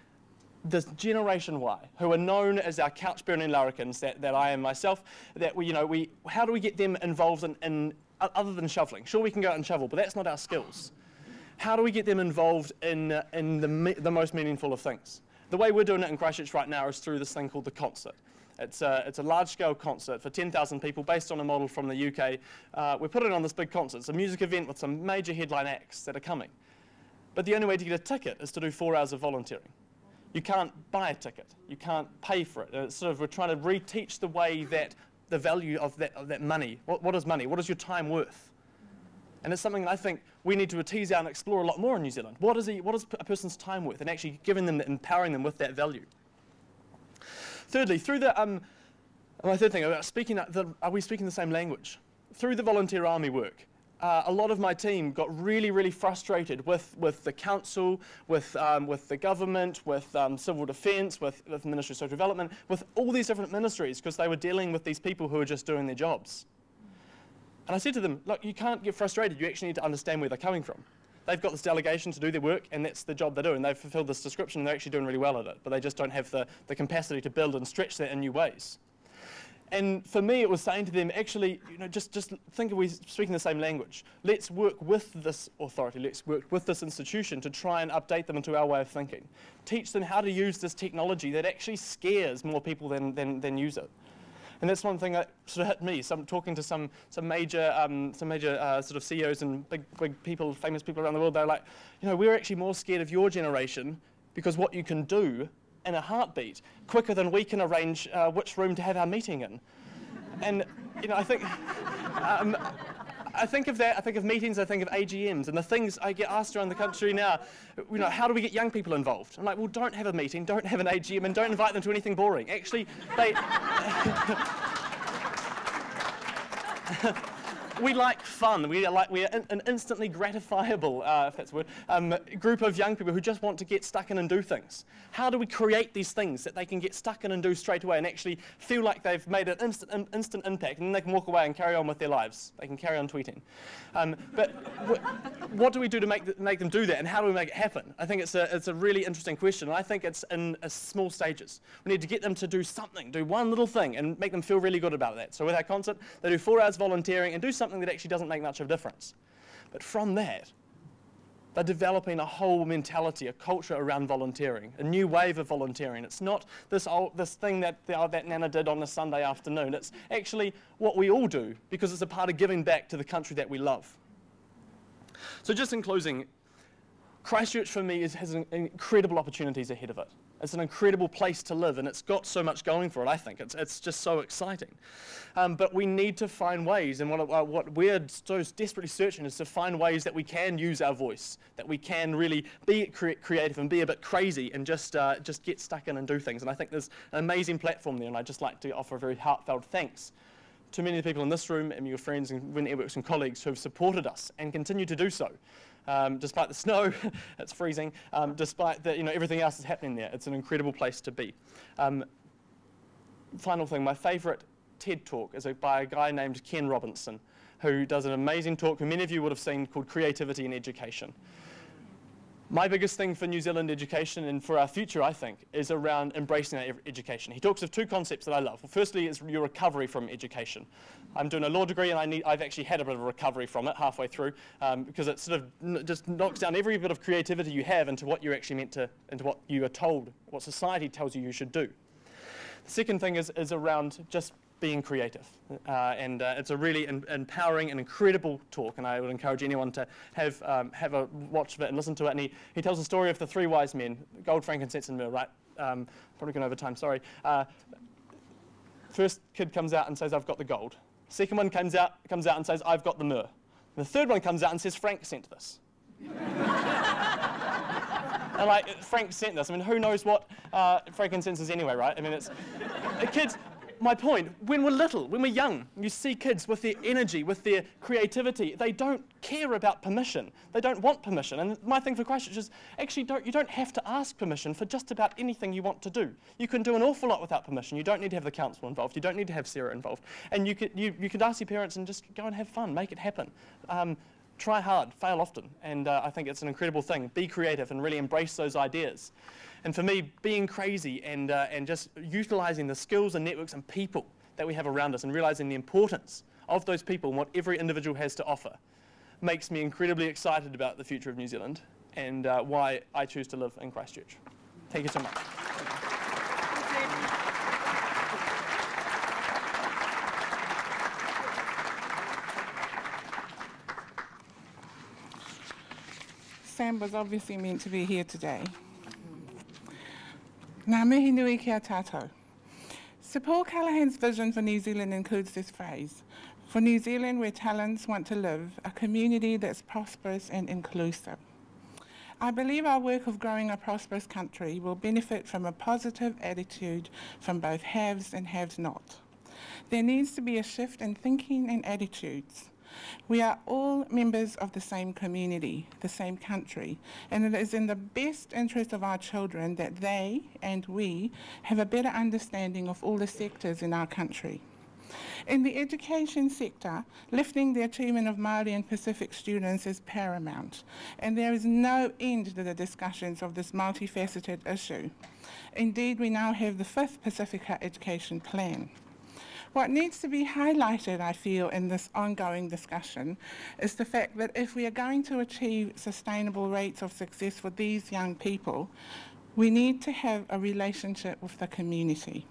this Generation Y, who are known as our couch-burning larrikins, that I am myself, how do we get them involved in other than shoveling? Sure, we can go out and shovel, but that's not our skills. How do we get them involved in the most meaningful of things? The way we're doing it in Christchurch right now is through this thing called the concert. It's a large-scale concert for 10,000 people based on a model from the UK. We're putting on this big concert. It's a music event with some major headline acts that are coming. But the only way to get a ticket is to do 4 hours of volunteering. You can't buy a ticket. You can't pay for it. It's we're trying to reteach the way that the value of that money. What is money? What is your time worth? And it's something that I think we need to tease out and explore a lot more in New Zealand. What is a person's time worth, and actually giving them, empowering them with that value. Thirdly, through the And my third thing about speaking, are we speaking the same language? Through the volunteer army work, a lot of my team got really, really frustrated with the council, with the government, with civil defence, with Ministry of Social Development, with all these different ministries, because they were dealing with these people who were just doing their jobs. And I said to them, look, you can't get frustrated, you actually need to understand where they're coming from. They've got this delegation to do their work, and that's the job they do, and they've fulfilled this description, and they're actually doing really well at it, but they just don't have the capacity to build and stretch that in new ways. And for me, it was saying to them, actually, you know, just think of we speaking the same language. Let's work with this authority, let's work with this institution to try and update them into our way of thinking. Teach them how to use this technology that actually scares more people than use it. And that's one thing that sort of hit me. Talking to some major sort of CEOs and big people, famous people around the world, they're like, you know, we're actually more scared of your generation because what you can do in a heartbeat, quicker than we can arrange which room to have our meeting in. And, you know, I think of that, I think of meetings, I think of AGMs, and the things I get asked around the country now, you know, how do we get young people involved? I'm like, well, don't have a meeting, don't have an AGM, and don't invite them to anything boring. Actually, they... We like fun. We are an instantly gratifiable, if that's a word, group of young people who just want to get stuck in and do things. How do we create these things that they can get stuck in and do straight away and actually feel like they've made an instant impact, and then they can walk away and carry on with their lives? They can carry on tweeting. But what do we do to make them do that, and how do we make it happen? I think it's a really interesting question, and I think it's in small stages. We need to get them to do something, do one little thing, and make them feel really good about that. So with our concert, they do 4 hours volunteering and do something that actually doesn't make much of a difference. But from that, they're developing a whole mentality, a culture around volunteering, a new wave of volunteering. It's not this thing that Nana did on a Sunday afternoon. It's actually what we all do, because it's a part of giving back to the country that we love. So just in closing, Christchurch for me has incredible opportunities ahead of it. It's an incredible place to live, and it's got so much going for it, I think. It's just so exciting. But we need to find ways, and what we're so desperately searching is to find ways that we can use our voice, that we can really be creative and be a bit crazy and just get stuck in and do things. And I think there's an amazing platform there, and I'd just like to offer a very heartfelt thanks to many of the people in this room and your friends and networks and colleagues who have supported us and continue to do so. Despite the snow, it's freezing, despite the, everything else that's happening there. It's an incredible place to be. Final thing, my favourite TED talk is by a guy named Ken Robinson, who does an amazing talk who many of you would have seen called Creativity in Education. My biggest thing for New Zealand education and for our future, I think, is around embracing our education. He talks of 2 concepts that I love. Well, firstly is your recovery from education. I'm doing a law degree, and I've actually had a bit of a recovery from it halfway through, because it sort of just knocks down every bit of creativity you have into what you're actually meant to, into what you are told, what society tells you should do. The second thing is around just being creative, and it's a really empowering and incredible talk, and I would encourage anyone to have a watch of it and listen to it. And he tells the story of the 3 wise men: gold, frankincense, and myrrh. Right? Probably going over time. Sorry. First kid comes out and says, "I've got the gold." Second one comes out and says, "I've got the myrrh." And the third one comes out and says, "Frank sent this." And like, Frank sent this. I mean, who knows what frankincense is anyway, right? I mean, it's kids. My point, when we're little, when we're young, you see kids with their energy, with their creativity, they don't care about permission. They don't want permission. And my thing for Christchurch is, actually, you don't have to ask permission for just about anything you want to do. You can do an awful lot without permission. You don't need to have the council involved. You don't need to have Sarah involved. And you could ask your parents and just go and have fun, make it happen. Try hard, fail often. And I think it's an incredible thing. Be creative and really embrace those ideas. And for me, being crazy and just utilising the skills and networks and people that we have around us and realising the importance of those people and what every individual has to offer makes me incredibly excited about the future of New Zealand and why I choose to live in Christchurch. Thank you so much. Sam was obviously meant to be here today. Ngā mihi nui kia tātou. Sir Paul Callaghan's vision for New Zealand includes this phrase: for New Zealand where talents want to live, a community that's prosperous and inclusive. I believe our work of growing a prosperous country will benefit from a positive attitude from both haves and have-not. There needs to be a shift in thinking and attitudes. We are all members of the same community, the same country, and it is in the best interest of our children that they and we have a better understanding of all the sectors in our country. In the education sector, lifting the achievement of Māori and Pacific students is paramount, and there is no end to the discussions of this multifaceted issue. Indeed, we now have the 5th Pacifica Education Plan. What needs to be highlighted, I feel, in this ongoing discussion is the fact that if we are going to achieve sustainable rates of success for these young people, we need to have a relationship with the community.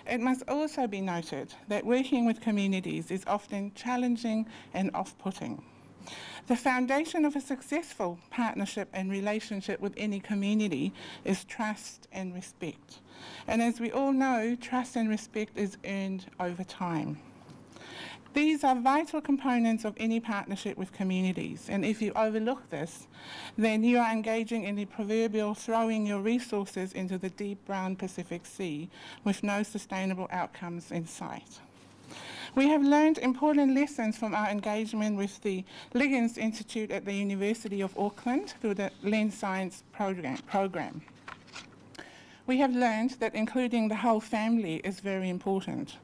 It must also be noted that working with communities is often challenging and off-putting. The foundation of a successful partnership and relationship with any community is trust and respect. And as we all know, trust and respect is earned over time. These are vital components of any partnership with communities, and if you overlook this, then you are engaging in the proverbial throwing your resources into the deep brown Pacific Sea with no sustainable outcomes in sight. We have learned important lessons from our engagement with the Liggins Institute at the University of Auckland through the LENScience program. We have learned that including the whole family is very important.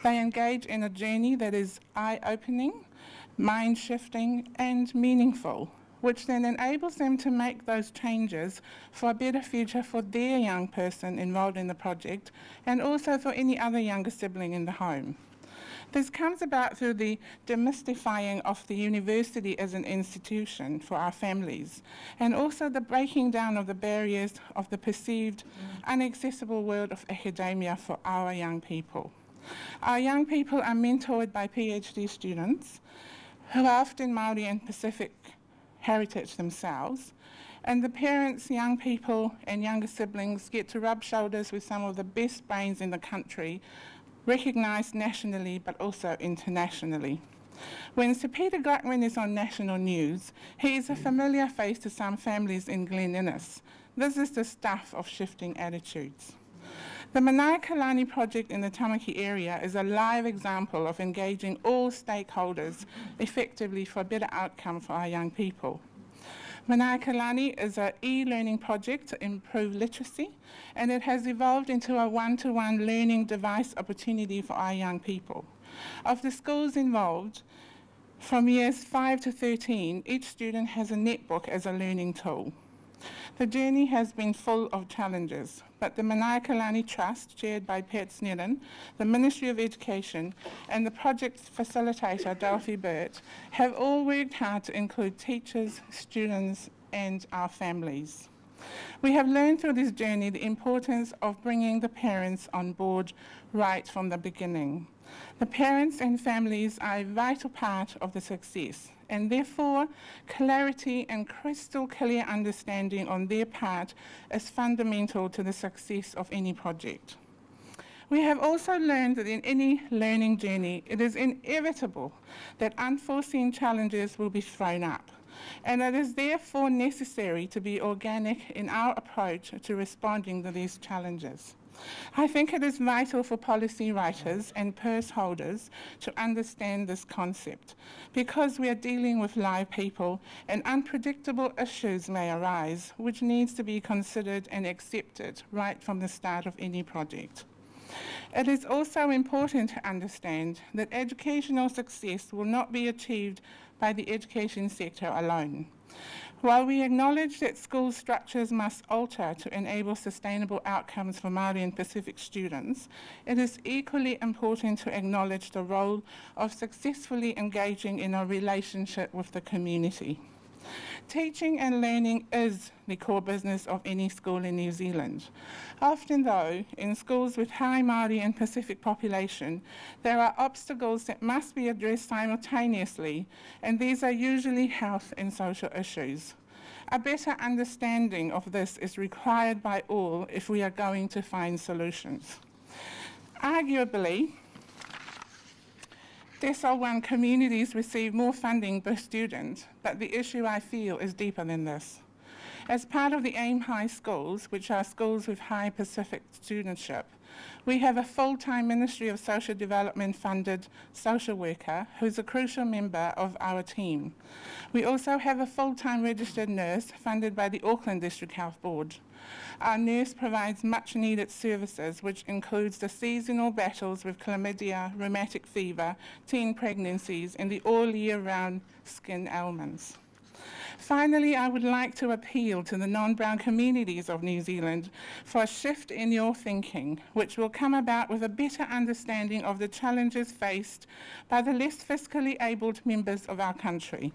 They engage in a journey that is eye-opening, mind-shifting and meaningful, which then enables them to make those changes for a better future for their young person involved in the project and also for any other younger sibling in the home. This comes about through the demystifying of the university as an institution for our families, and also the breaking down of the barriers of the perceived inaccessible world of academia for our young people. Our young people are mentored by PhD students who are often Māori and Pacific heritage themselves, and the parents, young people and younger siblings get to rub shoulders with some of the best brains in the country, recognised nationally but also internationally. When Sir Peter Gluckman is on national news, he is a familiar face to some families in Glen Innes. This is the stuff of shifting attitudes. The Manaia project in the Tamaki area is a live example of engaging all stakeholders effectively for a better outcome for our young people. Manaia is an e-learning project to improve literacy, and it has evolved into a one-to-one learning device opportunity for our young people. Of the schools involved, from years 5 to 13, each student has a netbook as a learning tool. The journey has been full of challenges, but the Manaia Trust, chaired by Pat Sneddon, the Ministry of Education, and the project facilitator, Delphi Burt, have all worked hard to include teachers, students, and our families. We have learned through this journey the importance of bringing the parents on board right from the beginning. The parents and families are a vital part of the success, and therefore clarity and crystal clear understanding on their part is fundamental to the success of any project. We have also learned that in any learning journey, it is inevitable that unforeseen challenges will be thrown up, and it is therefore necessary to be organic in our approach to responding to these challenges. I think it is vital for policy writers and purse holders to understand this concept, because we are dealing with live people and unpredictable issues may arise, which needs to be considered and accepted right from the start of any project. It is also important to understand that educational success will not be achieved by the education sector alone. While we acknowledge that school structures must alter to enable sustainable outcomes for Māori and Pacific students, it is equally important to acknowledge the role of successfully engaging in a relationship with the community. Teaching and learning is the core business of any school in New Zealand. Often though, in schools with high Māori and Pacific population, there are obstacles that must be addressed simultaneously, and these are usually health and social issues. A better understanding of this is required by all if we are going to find solutions. Arguably, Decile 1 communities receive more funding per student, but the issue I feel is deeper than this. As part of the AIM High schools, which are schools with high Pacific studentship, We have a full-time Ministry of Social Development funded social worker who's a crucial member of our team. We also have a full-time registered nurse funded by the Auckland District Health Board. Our nurse provides much needed services, which includes the seasonal battles with chlamydia, rheumatic fever, teen pregnancies, and the all year round skin ailments. Finally, I would like to appeal to the non-Brown communities of New Zealand for a shift in your thinking, which will come about with a better understanding of the challenges faced by the less fiscally abled members of our country.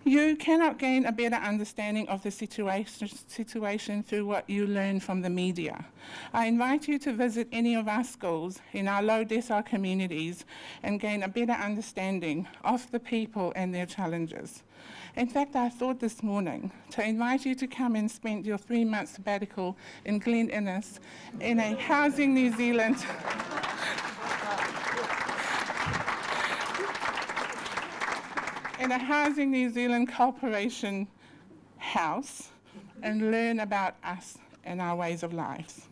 You cannot gain a better understanding of the situation through what you learn from the media. I invite you to visit any of our schools in our low decile communities and gain a better understanding of the people and their challenges. In fact, I thought this morning to invite you to come and spend your 3-month sabbatical in Glen Innes in a Housing New Zealand in a Housing New Zealand Corporation house and learn about us and our ways of lives.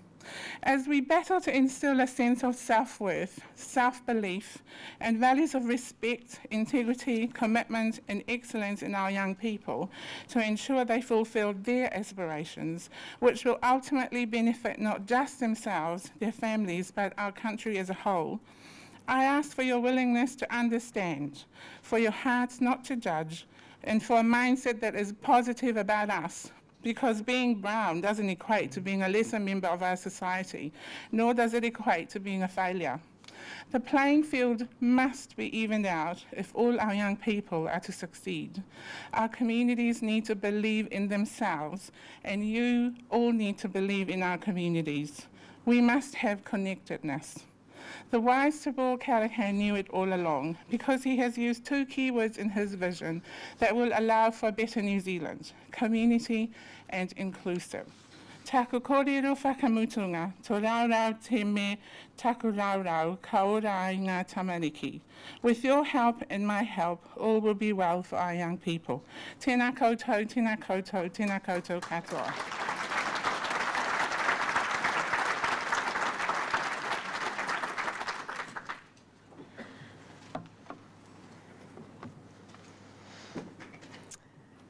As we battle to instill a sense of self-worth, self-belief, and values of respect, integrity, commitment, and excellence in our young people to ensure they fulfill their aspirations, which will ultimately benefit not just themselves, their families, but our country as a whole, I ask for your willingness to understand, for your hearts not to judge, and for a mindset that is positive about us, because being brown doesn't equate to being a lesser member of our society, nor does it equate to being a failure. The playing field must be evened out if all our young people are to succeed. Our communities need to believe in themselves, and you all need to believe in our communities. We must have connectedness. The wise Tibor Callaghan knew it all along because he has used 2 keywords in his vision that will allow for a better New Zealand: community and inclusive. Taku kōrero whakamutunga, tō raurau te me taku raurau ka ora ai ngā tamariki. With your help and my help, all will be well for our young people. Tēnā koutou, tēnā koutou, tēnā koutou katoa.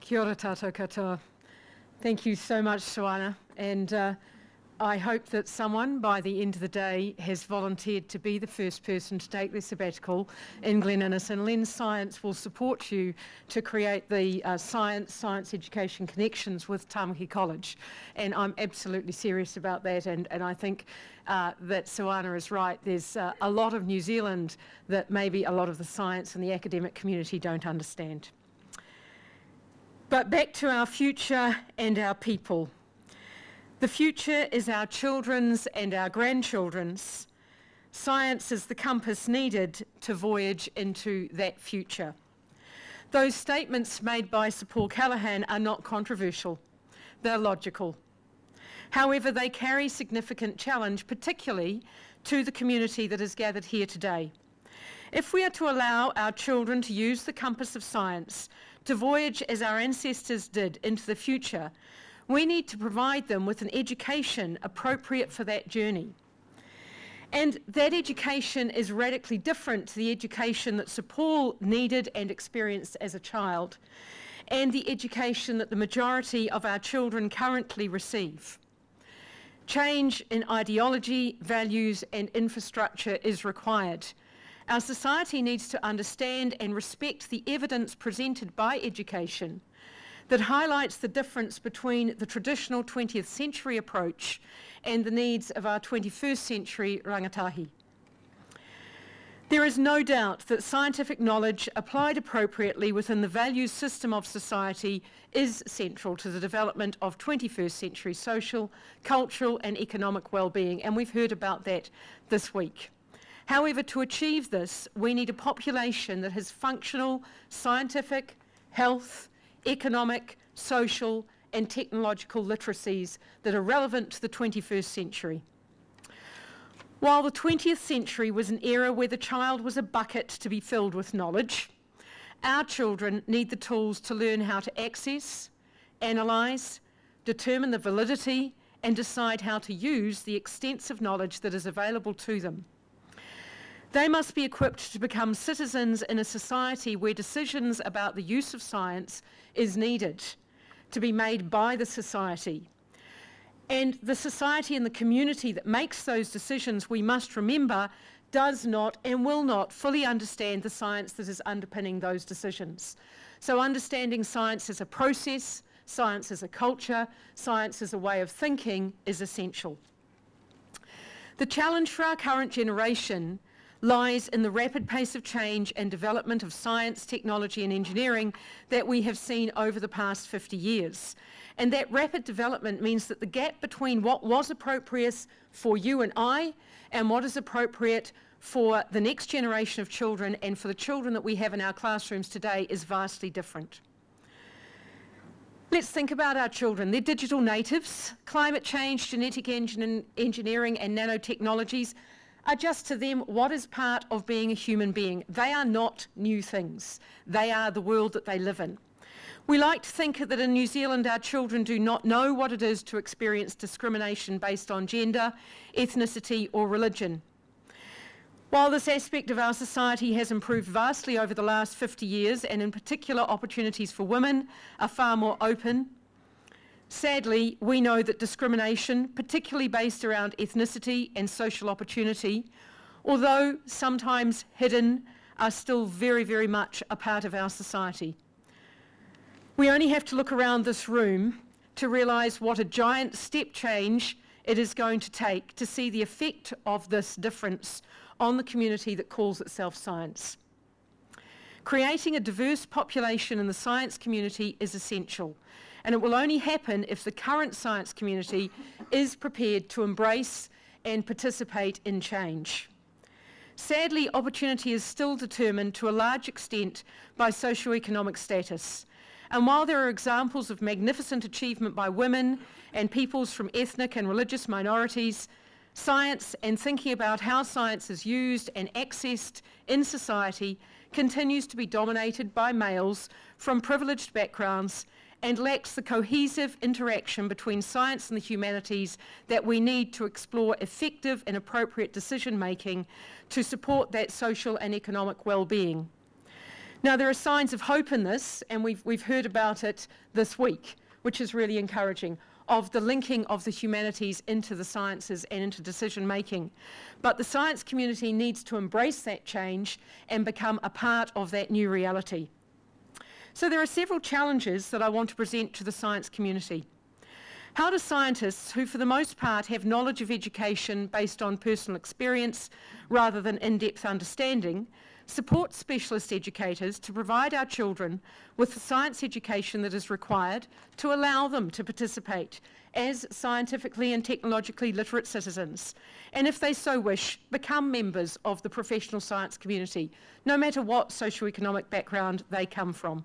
Kia ora tātou katoa. Thank you so much, Soana, and I hope that someone by the end of the day has volunteered to be the first person to take their sabbatical in Glen Innes, and LENScience will support you to create the science education connections with Tamaki College. And I'm absolutely serious about that, and I think that Soana is right. There's a lot of New Zealand that maybe a lot of the science and the academic community don't understand. But back to our future and our people. The future is our children's and our grandchildren's. Science is the compass needed to voyage into that future. Those statements made by Sir Paul Callaghan are not controversial. They're logical. However, they carry significant challenge, particularly to the community that is gathered here today. If we are to allow our children to use the compass of science to voyage as our ancestors did into the future, we need to provide them with an education appropriate for that journey. And that education is radically different to the education that Sir Paul needed and experienced as a child, and the education that the majority of our children currently receive. Change in ideology, values, and infrastructure is required. Our society needs to understand and respect the evidence presented by education that highlights the difference between the traditional 20th century approach and the needs of our 21st century rangatahi. There is no doubt that scientific knowledge applied appropriately within the values system of society is central to the development of 21st century social, cultural and economic well-being, and we've heard about that this week. However, to achieve this, we need a population that has functional, scientific, health, economic, social, and technological literacies that are relevant to the 21st century. While the 20th century was an era where the child was a bucket to be filled with knowledge, our children need the tools to learn how to access, analyse, determine the validity and decide how to use the extensive knowledge that is available to them. They must be equipped to become citizens in a society where decisions about the use of science is needed to be made by the society. And the society and the community that makes those decisions, we must remember, does not and will not fully understand the science that is underpinning those decisions. So understanding science as a process, science as a culture, science as a way of thinking is essential. The challenge for our current generation lies in the rapid pace of change and development of science, technology and engineering that we have seen over the past 50 years. And that rapid development means that the gap between what was appropriate for you and I and what is appropriate for the next generation of children and for the children that we have in our classrooms today is vastly different. Let's think about our children. They're digital natives. Climate change, genetic engineering and nanotechnologies are just to them what is part of being a human being. They are not new things. They are the world that they live in. We like to think that in New Zealand our children do not know what it is to experience discrimination based on gender, ethnicity or religion. While this aspect of our society has improved vastly over the last 50 years, and in particular opportunities for women are far more open, sadly, we know that discrimination, particularly based around ethnicity and social opportunity, although sometimes hidden, are still very, very much a part of our society. We only have to look around this room to realise what a giant step change it is going to take to see the effect of this difference on the community that calls itself science. Creating a diverse population in the science community is essential, and it will only happen if the current science community is prepared to embrace and participate in change. Sadly, opportunity is still determined to a large extent by socioeconomic status. And while there are examples of magnificent achievement by women and peoples from ethnic and religious minorities, science and thinking about how science is used and accessed in society continues to be dominated by males from privileged backgrounds and lacks the cohesive interaction between science and the humanities that we need to explore effective and appropriate decision making to support that social and economic well-being. Now, there are signs of hope in this, and we've heard about it this week, which is really encouraging, of the linking of the humanities into the sciences and into decision making. But the science community needs to embrace that change and become a part of that new reality. So there are several challenges that I want to present to the science community. How do scientists, who for the most part have knowledge of education based on personal experience rather than in-depth understanding, support specialist educators to provide our children with the science education that is required to allow them to participate as scientifically and technologically literate citizens, and if they so wish, become members of the professional science community, no matter what socioeconomic background they come from?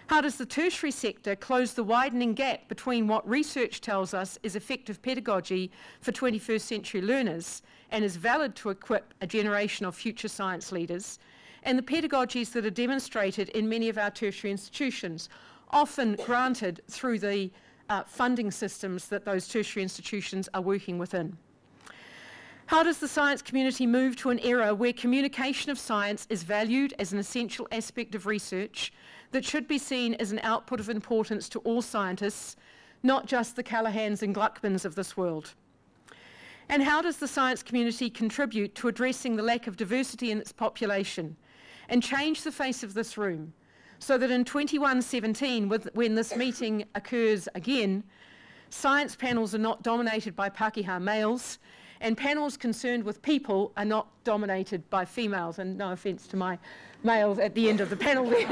How does the tertiary sector close the widening gap between what research tells us is effective pedagogy for 21st century learners and is valid to equip a generation of future science leaders, and the pedagogies that are demonstrated in many of our tertiary institutions, often granted through the funding systems that those tertiary institutions are working within? How does the science community move to an era where communication of science is valued as an essential aspect of research that should be seen as an output of importance to all scientists, not just the Callahans and Gluckmans of this world? And how does the science community contribute to addressing the lack of diversity in its population and change the face of this room so that in 2117, when this meeting occurs again, science panels are not dominated by Pākehā males and panels concerned with people are not dominated by females? And no offence to my males at the end of the panel there.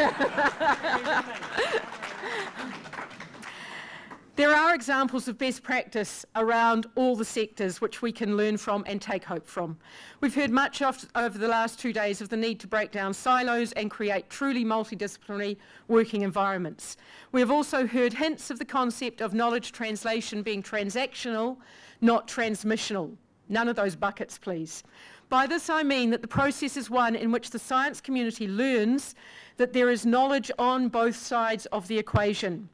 There are examples of best practice around all the sectors which we can learn from and take hope from. We've heard much over the last 2 days of the need to break down silos and create truly multidisciplinary working environments. We have also heard hints of the concept of knowledge translation being transactional, not transmissional. None of those buckets, please. By this I mean that the process is one in which the science community learns that there is knowledge on both sides of the equation,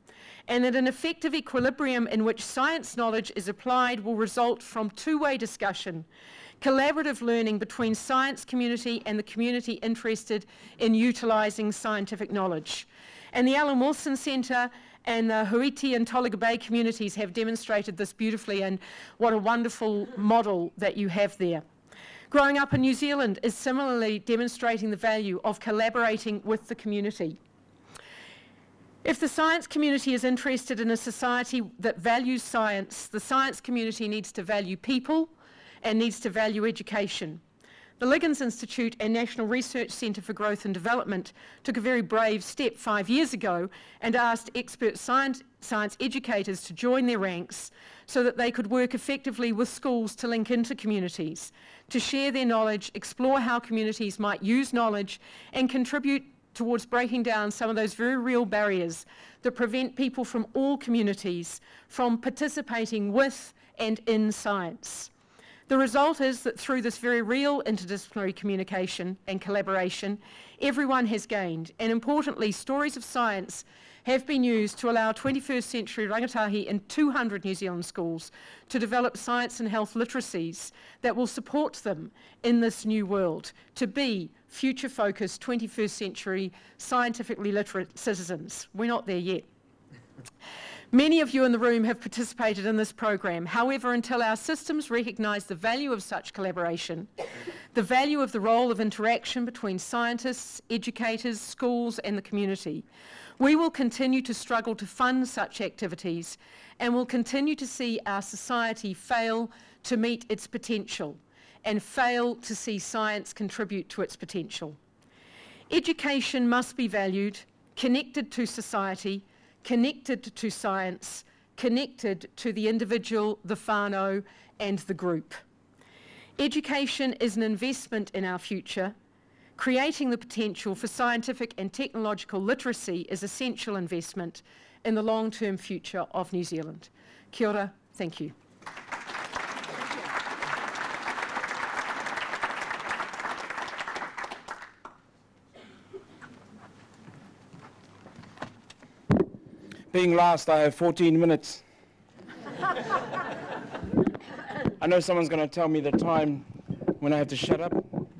and that an effective equilibrium in which science knowledge is applied will result from two-way discussion, collaborative learning between science community and the community interested in utilising scientific knowledge. And the Alan Wilson Centre and the Hauiti and Tolaga Bay communities have demonstrated this beautifully, and what a wonderful model that you have there. Growing up in New Zealand is similarly demonstrating the value of collaborating with the community. If the science community is interested in a society that values science, the science community needs to value people and needs to value education. The Liggins Institute and National Research Centre for Growth and Development took a very brave step 5 years ago and asked expert science educators to join their ranks so that they could work effectively with schools to link into communities, to share their knowledge, explore how communities might use knowledge, and contribute towards breaking down some of those very real barriers that prevent people from all communities from participating with and in science. The result is that through this very real interdisciplinary communication and collaboration, everyone has gained, and importantly, stories of science have been used to allow 21st century rangatahi in 200 New Zealand schools to develop science and health literacies that will support them in this new world to be future-focused 21st century scientifically literate citizens. We're not there yet. Many of you in the room have participated in this program. However, until our systems recognise the value of such collaboration, the value of the role of interaction between scientists, educators, schools and the community, we will continue to struggle to fund such activities and will continue to see our society fail to meet its potential and fail to see science contribute to its potential. Education must be valued, connected to society, connected to science, connected to the individual, the whānau, and the group. Education is an investment in our future. Creating the potential for scientific and technological literacy is essential investment in the long-term future of New Zealand. Kia ora, thank you. Being last, I have 14 minutes. I know someone's going to tell me the time when I have to shut up,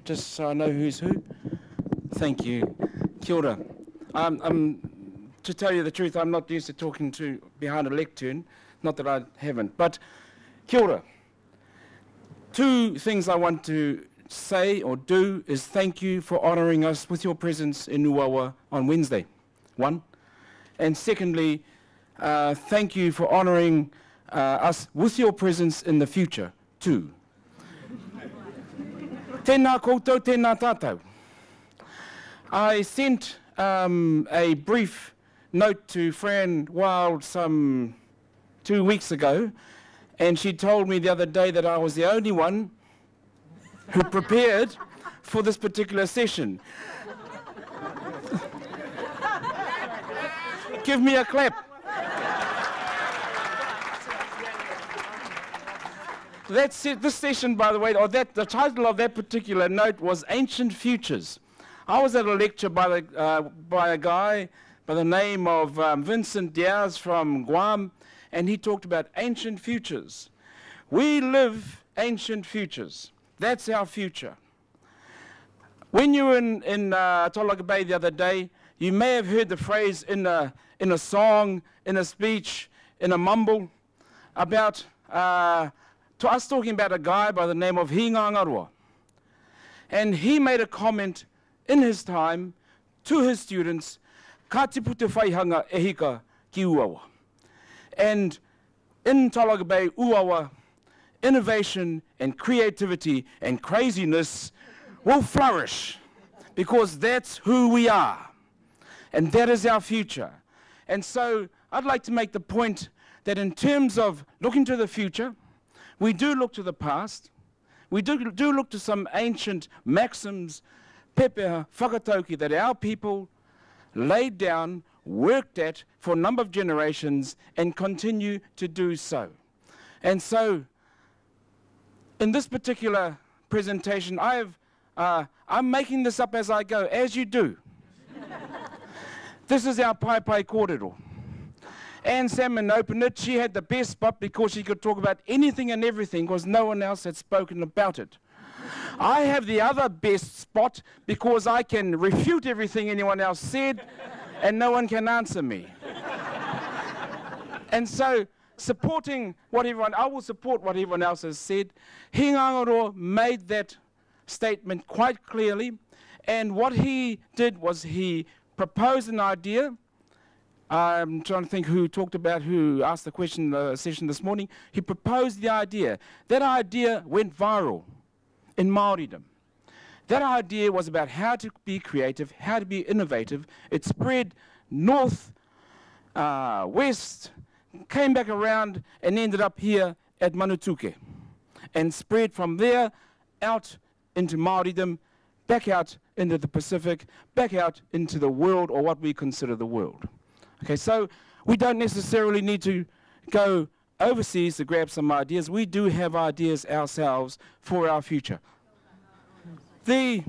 just so I know who's who. Thank you. Kia ora. To tell you the truth, I'm not used to talking to behind a lectern, not that I haven't, but kia ora. Two things I want to say or do is thank you for honouring us with your presence in Nuawa on Wednesday, one. And secondly, thank you for honouring us with your presence in the future, too. Tēnā koutou, tēnā tātou. I sent a brief note to Fran Wilde some 2 weeks ago, and she told me the other day that I was the only one who prepared for this particular session. Give me a clap. That's it. This session, by the way, or the title of that particular note was Ancient Futures. I was at a lecture by a guy by the name of Vincent Diaz from Guam, and he talked about ancient futures. We live ancient futures. That's our future. When you were in Tolaga Bay the other day, you may have heard the phrase in a song, in a speech, in a mumble, about to us talking about a guy by the name of Hingangaroa. And he made a comment in his time to his students, ka tipu te whaihanga e hika ki uawa. And in Tolaga Bay, uawa, innovation and creativity and craziness will flourish, because that's who we are. And that is our future. And so I'd like to make the point that in terms of looking to the future, we do look to the past. We do look to some ancient maxims, pepeha, whakatauki, that our people laid down, worked at for a number of generations, and continue to do so. And so, in this particular presentation, I'm making this up as I go, as you do. This is our pai kōrero. Anne Salmond opened it. She had the best spot because she could talk about anything and everything because no one else had spoken about it. I have the other best spot because I can refute everything anyone else said and no one can answer me. And so, supporting what I will support what everyone else has said. Hingangaro made that statement quite clearly, and what he did was he proposed an idea. I'm trying to think who asked the question in the session this morning. He proposed the idea. That idea went viral in Māoridom. That idea was about how to be creative, how to be innovative. It spread north, west, came back around and ended up here at Manutuke and spread from there out into Māoridom, back out into the Pacific, back out into the world, or what we consider the world. Okay, so we don't necessarily need to go overseas to grab some ideas. We do have ideas ourselves for our future. Yesterday,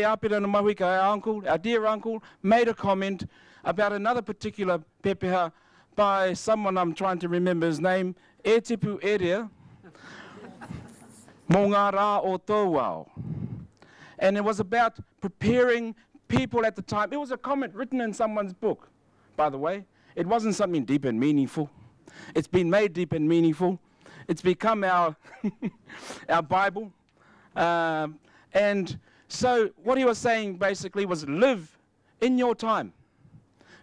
Apira Namahika, our dear uncle, made a comment about another particular pepeha by someone, I'm trying to remember his name, E Tipu Erea, Mō ngā rā o tō wao. And it was about preparing people at the time. It was a comment written in someone's book, by the way. It wasn't something deep and meaningful. It's been made deep and meaningful. It's become our, our Bible. And so what he was saying basically was live in your time.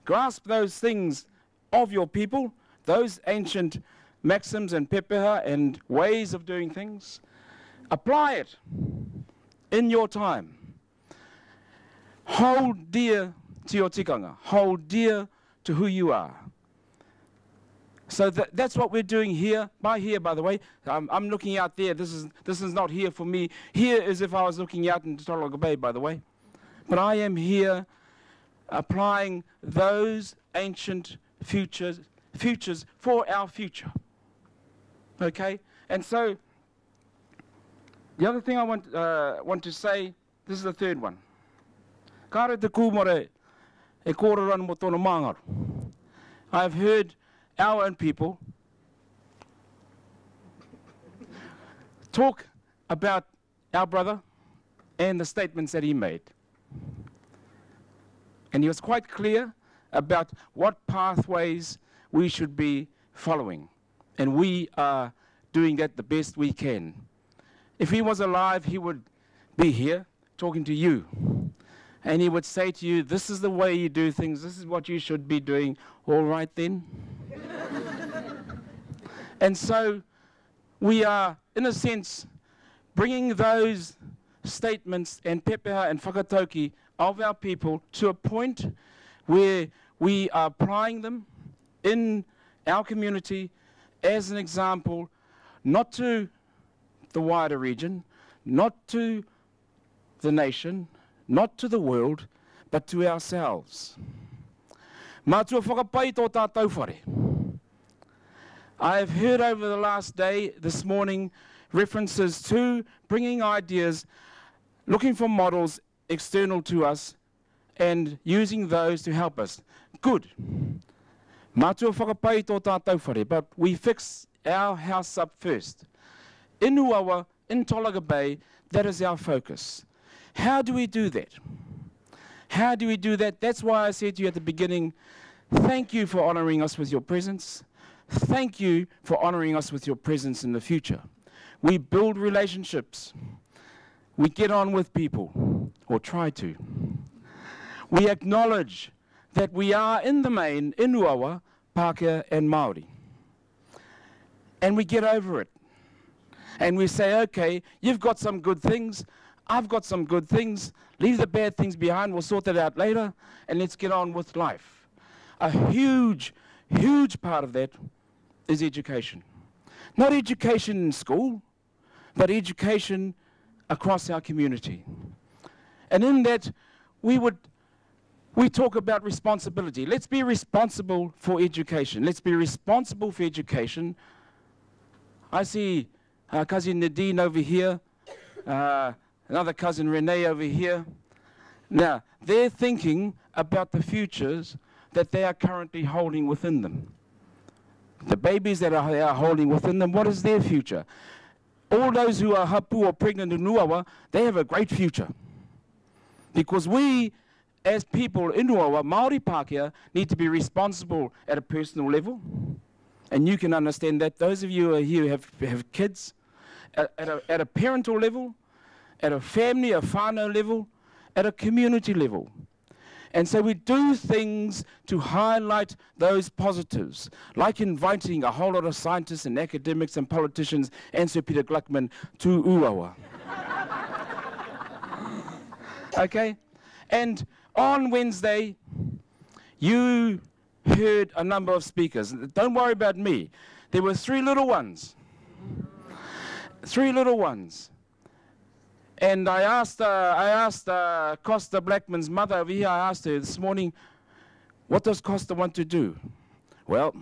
Grasp those things of your people, those ancient maxims and pepeha and ways of doing things. Apply it in your time. Hold dear to your tikanga. Hold dear to who you are. So that's what we're doing here. By the way, I'm looking out there. This is not here for me. Here is if I was looking out into Tamaki Bay, by the way. But I am here applying those ancient futures for our future. Okay? And so, the other thing I want to say, this is the third one. Kāre te kūmore e kōrerana mo tōna māngaru. I've heard our own people talk about our brother and the statements that he made. And he was quite clear about what pathways we should be following. And we are doing that the best we can. If he was alive, he would be here talking to you. And he would say to you, this is the way you do things, this is what you should be doing. All right then. And so we are, in a sense, bringing those statements and pepeha and whakatauki of our people to a point where we are applying them in our community as an example, not to the wider region, not to the nation, not to the world, but to ourselves. Mātua whakapai tō tātou whare. I have heard over the last day, this morning, references to bringing ideas, looking for models external to us, and using those to help us. Good. Mātua whakapai tō tātou whare, but we fix our house up first. In Uawa, in Tamaki Bay, that is our focus. How do we do that? How do we do that? That's why I said to you at the beginning, thank you for honouring us with your presence. Thank you for honouring us with your presence in the future. We build relationships. We get on with people, or try to. We acknowledge that we are in the main, in Uawa, Pākehā and Māori. And we get over it. And we say, okay, you've got some good things, I've got some good things, leave the bad things behind, we'll sort that out later, and let's get on with life. A huge, huge part of that is education. Not education in school, but education across our community. And in that, we talk about responsibility. Let's be responsible for education. Let's be responsible for education. I see cousin Nadine over here, another cousin Renee over here. Now, they're thinking about the futures that they are currently holding within them. The babies that they are holding within them, what is their future? All those who are hapu or pregnant in Uawa, they have a great future. Because we, as people in Uawa, Maori Pākehā, need to be responsible at a personal level. And you can understand that. Those of you who are here who have kids, at a parental level, at a family, a whānau level, at a community level. And so we do things to highlight those positives, like inviting a whole lot of scientists and academics and politicians and Sir Peter Gluckman to Uawa. Okay? And on Wednesday, you heard a number of speakers. Don't worry about me. There were 3 little ones. 3 little ones. And I asked Costa Blackman's mother over here, I asked her this morning, what does Costa want to do? Well,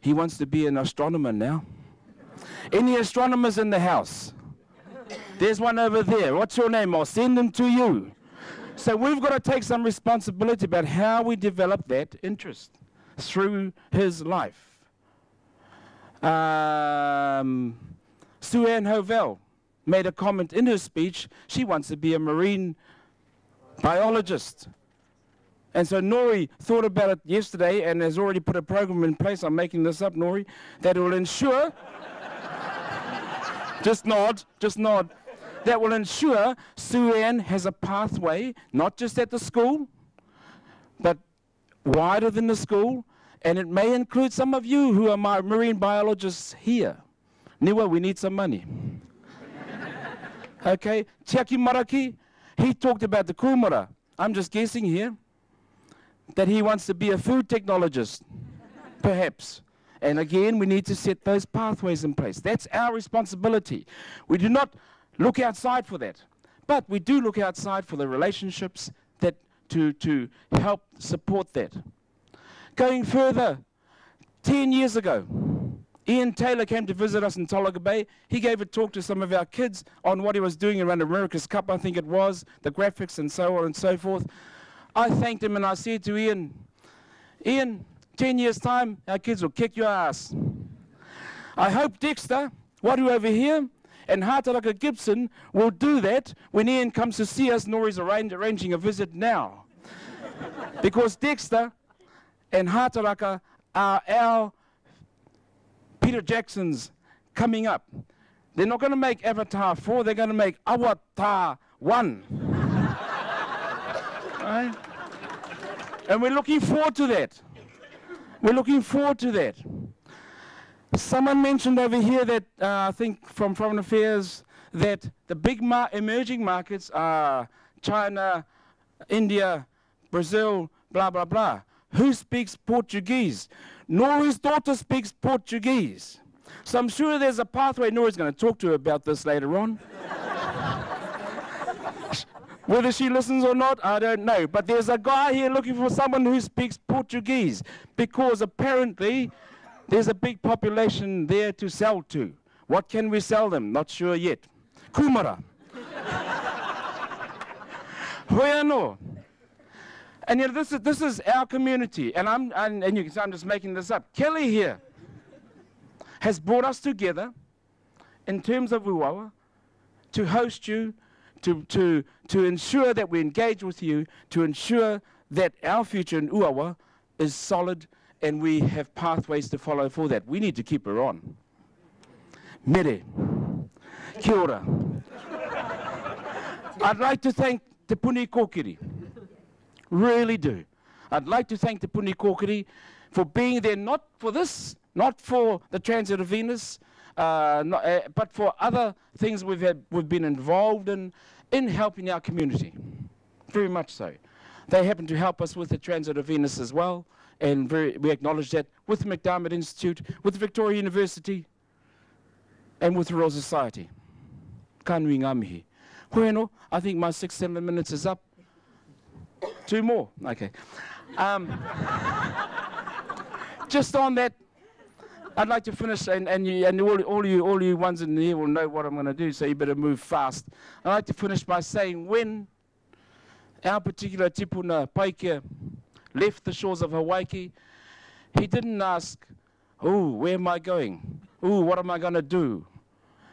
he wants to be an astronomer now. Any astronomers in the house? There's one over there. What's your name? I'll send him to you. So we've got to take some responsibility about how we develop that interest through his life. Sue Ann Hovell made a comment in her speech. She wants to be a marine biologist. And so Nori thought about it yesterday and has already put a program in place, I'm making this up, Nori, that will ensure, just nod, that will ensure Sue Ann has a pathway, not just at the school, but wider than the school, and it may include some of you who are marine biologists here. Niwa, we need some money. Okay, Tiaki Maraki, he talked about the kumara. I'm just guessing here that he wants to be a food technologist, perhaps. And again, we need to set those pathways in place. That's our responsibility. We do not look outside for that, but we do look outside for the relationships that to help support that. Going further, 10 years ago, Ian Taylor came to visit us in Tamaki Bay. He gave a talk to some of our kids on what he was doing around America's Cup, I think it was, the graphics and so on and so forth. I thanked him and I said to Ian, 10 years' time, our kids will kick your ass. I hope Dexter, Wadu over here, and Hataraka Gibson will do that when Ian comes to see us. Nori's arranging a visit now. Because Dexter and Hataraka are our Peter Jacksons coming up. They're not going to make Avatar 4, they're going to make Avatar 1. Right? And we're looking forward to that. We're looking forward to that. Someone mentioned over here that, I think from Foreign Affairs, that the big emerging markets are China, India, Brazil, blah, blah, blah. Who speaks Portuguese? Nori's daughter speaks Portuguese. So I'm sure there's a pathway. Nori's going to talk to her about this later on. Whether she listens or not, I don't know. But there's a guy here looking for someone who speaks Portuguese, because apparently there's a big population there to sell to. What can we sell them? Not sure yet. Kumara. Hoiano. And yet this is our community, and you can say I'm just making this up. Kelly here has brought us together in terms of Uawa to host you, to ensure that we engage with you, to ensure that our future in Uawa is solid and we have pathways to follow for that. We need to keep her on. Mere. Kia ora. I'd like to thank Te Puni Kōkiri. Really do. I'd like to thank the Puni Kōkiri for being there, not for this, not for the Transit of Venus, but for other things we've been involved in helping our community. Very much so. They happen to help us with the Transit of Venus as well, and we acknowledge that with the McDermott Institute, with Victoria University, and with the Royal Society. Ka nui ngā mihi. Hoeno, I think my 6-7 minutes is up. 2 more, okay. Just on that, I'd like to finish, and all you ones in here will know what I'm going to do, so you better move fast. I'd like to finish by saying when our particular tipuna Paikea left the shores of Hawaii, he didn't ask, oh, where am I going? Oh, what am I going to do?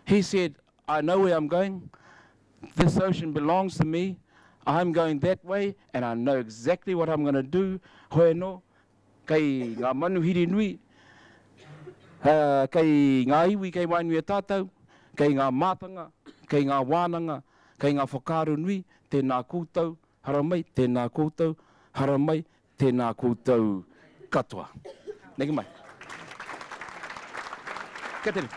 He said, I know where I'm going. This ocean belongs to me. I'm going that way, and I know exactly what I'm going to do. Hoe no, kei ngā manuhiri nui, kei ngā iwi, kei wainui a tātou, kei ngā mātanga, kei ngā wānanga, kei ngā whakaru nui, tēnā koutou, haramai, tēnā koutou, haramai, tēnā koutou katoa. Neke mai. Kia tēnā.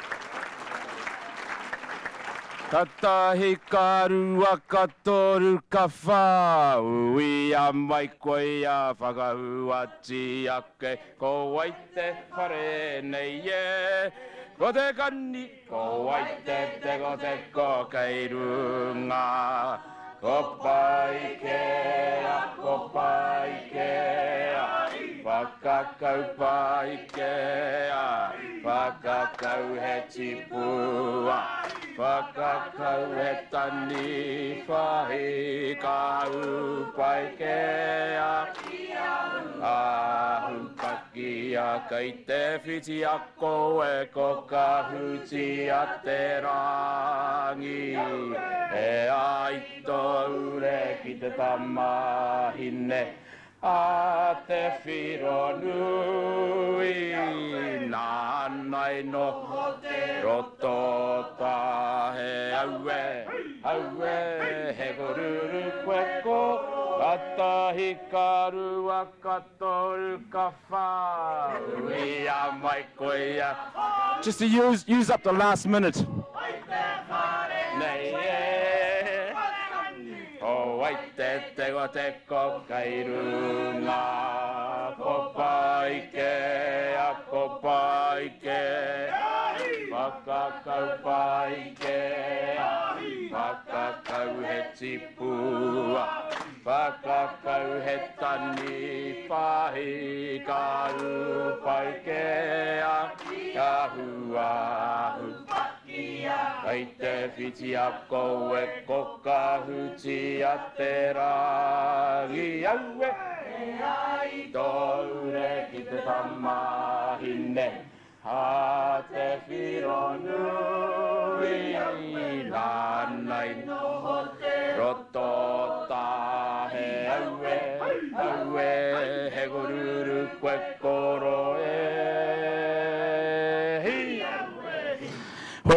Tatahi karua katoru ka whaui a mai koe a whakahuati ake ko wai te whare nei e ko te kani ko wai te ko te ko kei runga ko pai kea whakakau pai kea whakakau he tipua whakakau he tani whahi ka upai kea ahu pakia kei te whiti ako e ko ka huti a te rangi e aito ure ki te tamahine a te whironui nā nai no roto tahe aue he koruru koe ko atahi karua katoru ka whaui a mai koe a just to use up the last minute nei o wai te ko te ko kai runga ko pai ke whakakau pai ke whakakau he tipua whakakau he tani whahi karu pai ke ahua Kei te whiti ako e koka huti a te rangi aue e ai tōre ki te tamahine a te whironui nānai roto tahe aue he koruru koe koro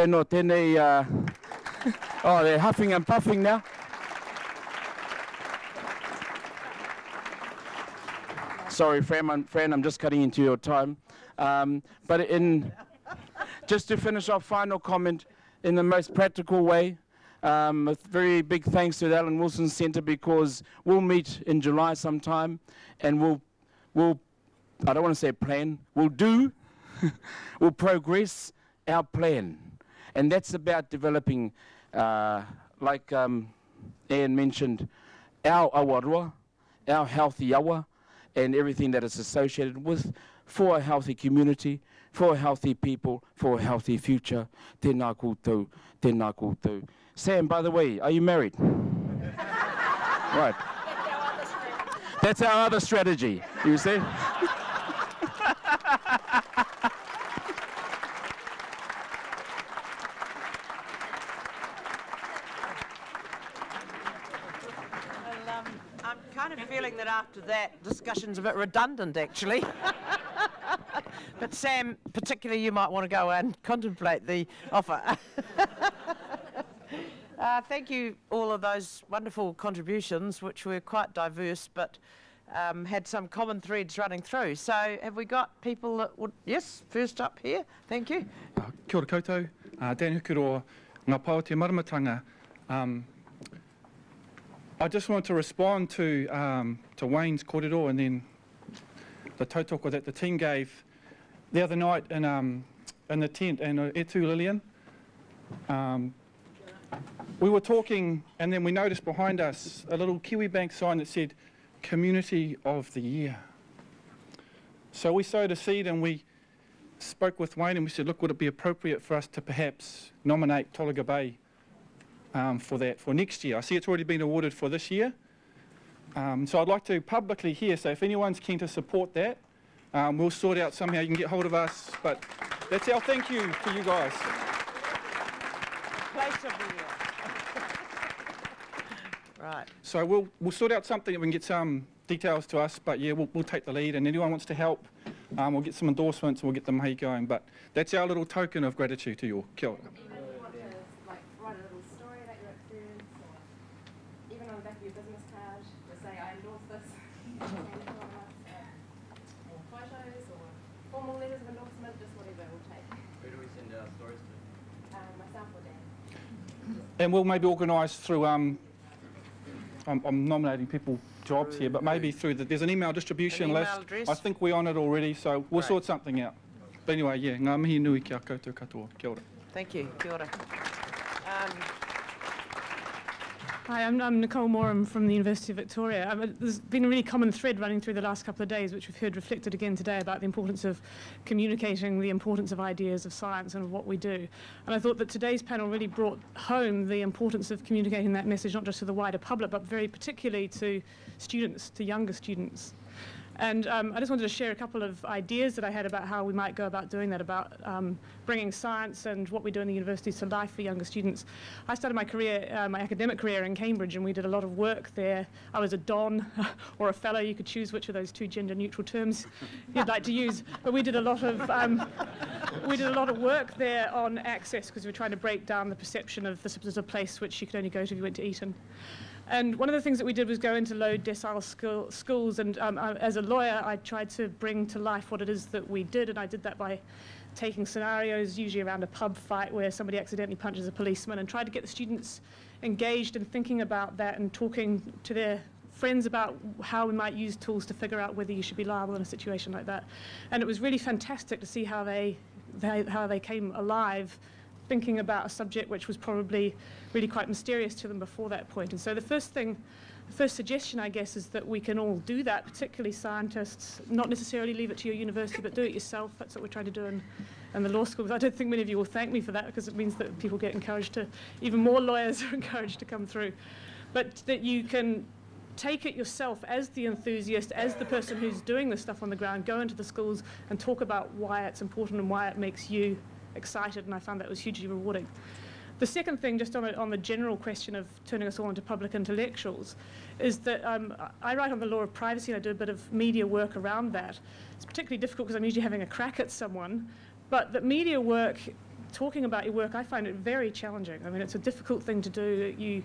no, tēnei, oh, they're huffing and puffing now. Sorry, Fran, I'm just cutting into your time. But just to finish off, final comment in the most practical way, a very big thanks to the Alan Wilson Centre because we'll meet in July sometime and we'll I don't want to say plan, we'll we'll progress our plan. And that's about developing, like Anne mentioned, our awarua, our healthy awa, and everything that is associated with, for a healthy community, for healthy people, for a healthy future. Tēnā koutou, tēnā koutou. Sam, by the way, are you married? Right. That's our other strategy, you see? Feeling that after that discussion's a bit redundant actually. But Sam, particularly you might want to go and contemplate the offer. Thank you all of those wonderful contributions which were quite diverse but had some common threads running through. So have we got people that would, yes, first up here, thank you. Kia ora koutou, Dan Hukuro, ngā pao te maramatanga. I just want to respond to Wayne's kōrero and then the tautoko that the team gave the other night in the tent. And Etu Lillian, we were talking and then we noticed behind us a little Kiwi Bank sign that said Community of the Year. So we sowed a seed and we spoke with Wayne and we said, look, would it be appropriate for us to perhaps nominate Tolaga Bay for that for next year? I see it's already been awarded for this year, So I'd like to publicly here, so if anyone's keen to support that, we'll sort out somehow, you can get hold of us, but that's our thank you to you guys. Place of the year. Right. So we'll sort out something that we can get some details to us, but yeah, we'll take the lead, and anyone wants to help, we'll get some endorsements and we'll get the mahi going, but that's our little token of gratitude to you. Kia ora. Even if you want to write a little story about your experience, or even on the back of your business card, to say I endorse this, or photos, or formal letters of endorsement, just whatever we'll take. Who do we send our stories to? Myself or Dan. And we'll maybe organise through, I'm nominating people jobs here, but maybe through there's an email distribution email list. address? I think we're on it already, so we'll Great. sort something out. But anyway, yeah, ngā mihi nui kia koutou katoa. Kia ora. Thank you. Kia ora. Hi, I'm Nicole Moram from the University of Victoria. There's been a really common thread running through the last couple of days, which we've heard reflected again today, about the importance of communicating the importance of ideas of science and of what we do. And I thought that today's panel really brought home the importance of communicating that message, not just to the wider public, but very particularly to students, to younger students. And I just wanted to share a couple of ideas that I had about how we might go about doing that, about bringing science and what we do in the universities to life for younger students. I started my career, my academic career in Cambridge, and we did a lot of work there. I was a Don or a fellow. You could choose which of those two gender-neutral terms you'd like to use. But we did a lot of work there on access, because we were trying to break down the perception of this was a place which you could only go to if you went to Eton. And one of the things that we did was go into low decile schools, and as a lawyer, I tried to bring to life what it is that we did, and I did that by taking scenarios, usually around a pub fight where somebody accidentally punches a policeman, and tried to get the students engaged in thinking about that and talking to their friends about how we might use tools to figure out whether you should be liable in a situation like that. And it was really fantastic to see how they came alive, thinking about a subject which was probably really quite mysterious to them before that point. And so the first suggestion, I guess, is that we can all do that, particularly scientists, not necessarily leave it to your university, but do it yourself. That's what we're trying to do in the law schools. I don't think many of you will thank me for that, because it means that people get encouraged to, even more lawyers are encouraged to come through. But that you can take it yourself as the enthusiast, as the person who's doing this stuff on the ground, go into the schools and talk about why it's important and why it makes you excited, and I found that was hugely rewarding. The second thing, just on the general question of turning us all into public intellectuals, is that I write on the law of privacy, and I do a bit of media work around that. It's particularly difficult because I'm usually having a crack at someone, but that media work, talking about your work, I find it very challenging. I mean, it's a difficult thing to do.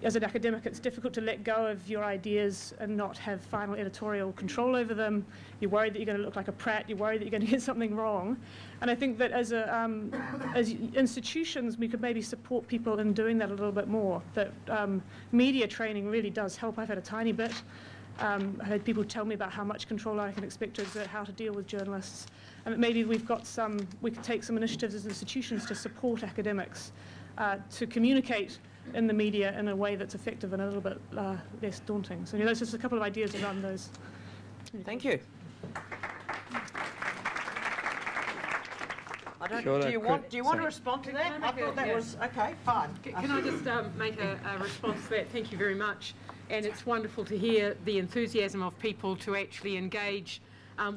As an academic, it's difficult to let go of your ideas and not have final editorial control over them. You're worried that you're going to look like a prat. You're worried that you're going to get something wrong. And I think that as institutions, we could maybe support people in doing that a little bit more. That media training really does help. I've had a tiny bit. I heard people tell me about how much control I can expect to exert, how to deal with journalists. And that maybe we could take some initiatives as institutions to support academics to communicate in the media in a way that's effective and a little bit less daunting. So that's just a couple of ideas around those. Thank you. Do you want to respond to that? I thought that was okay. Fine. Can I just make a response to that? Thank you very much. And it's wonderful to hear the enthusiasm of people to actually engage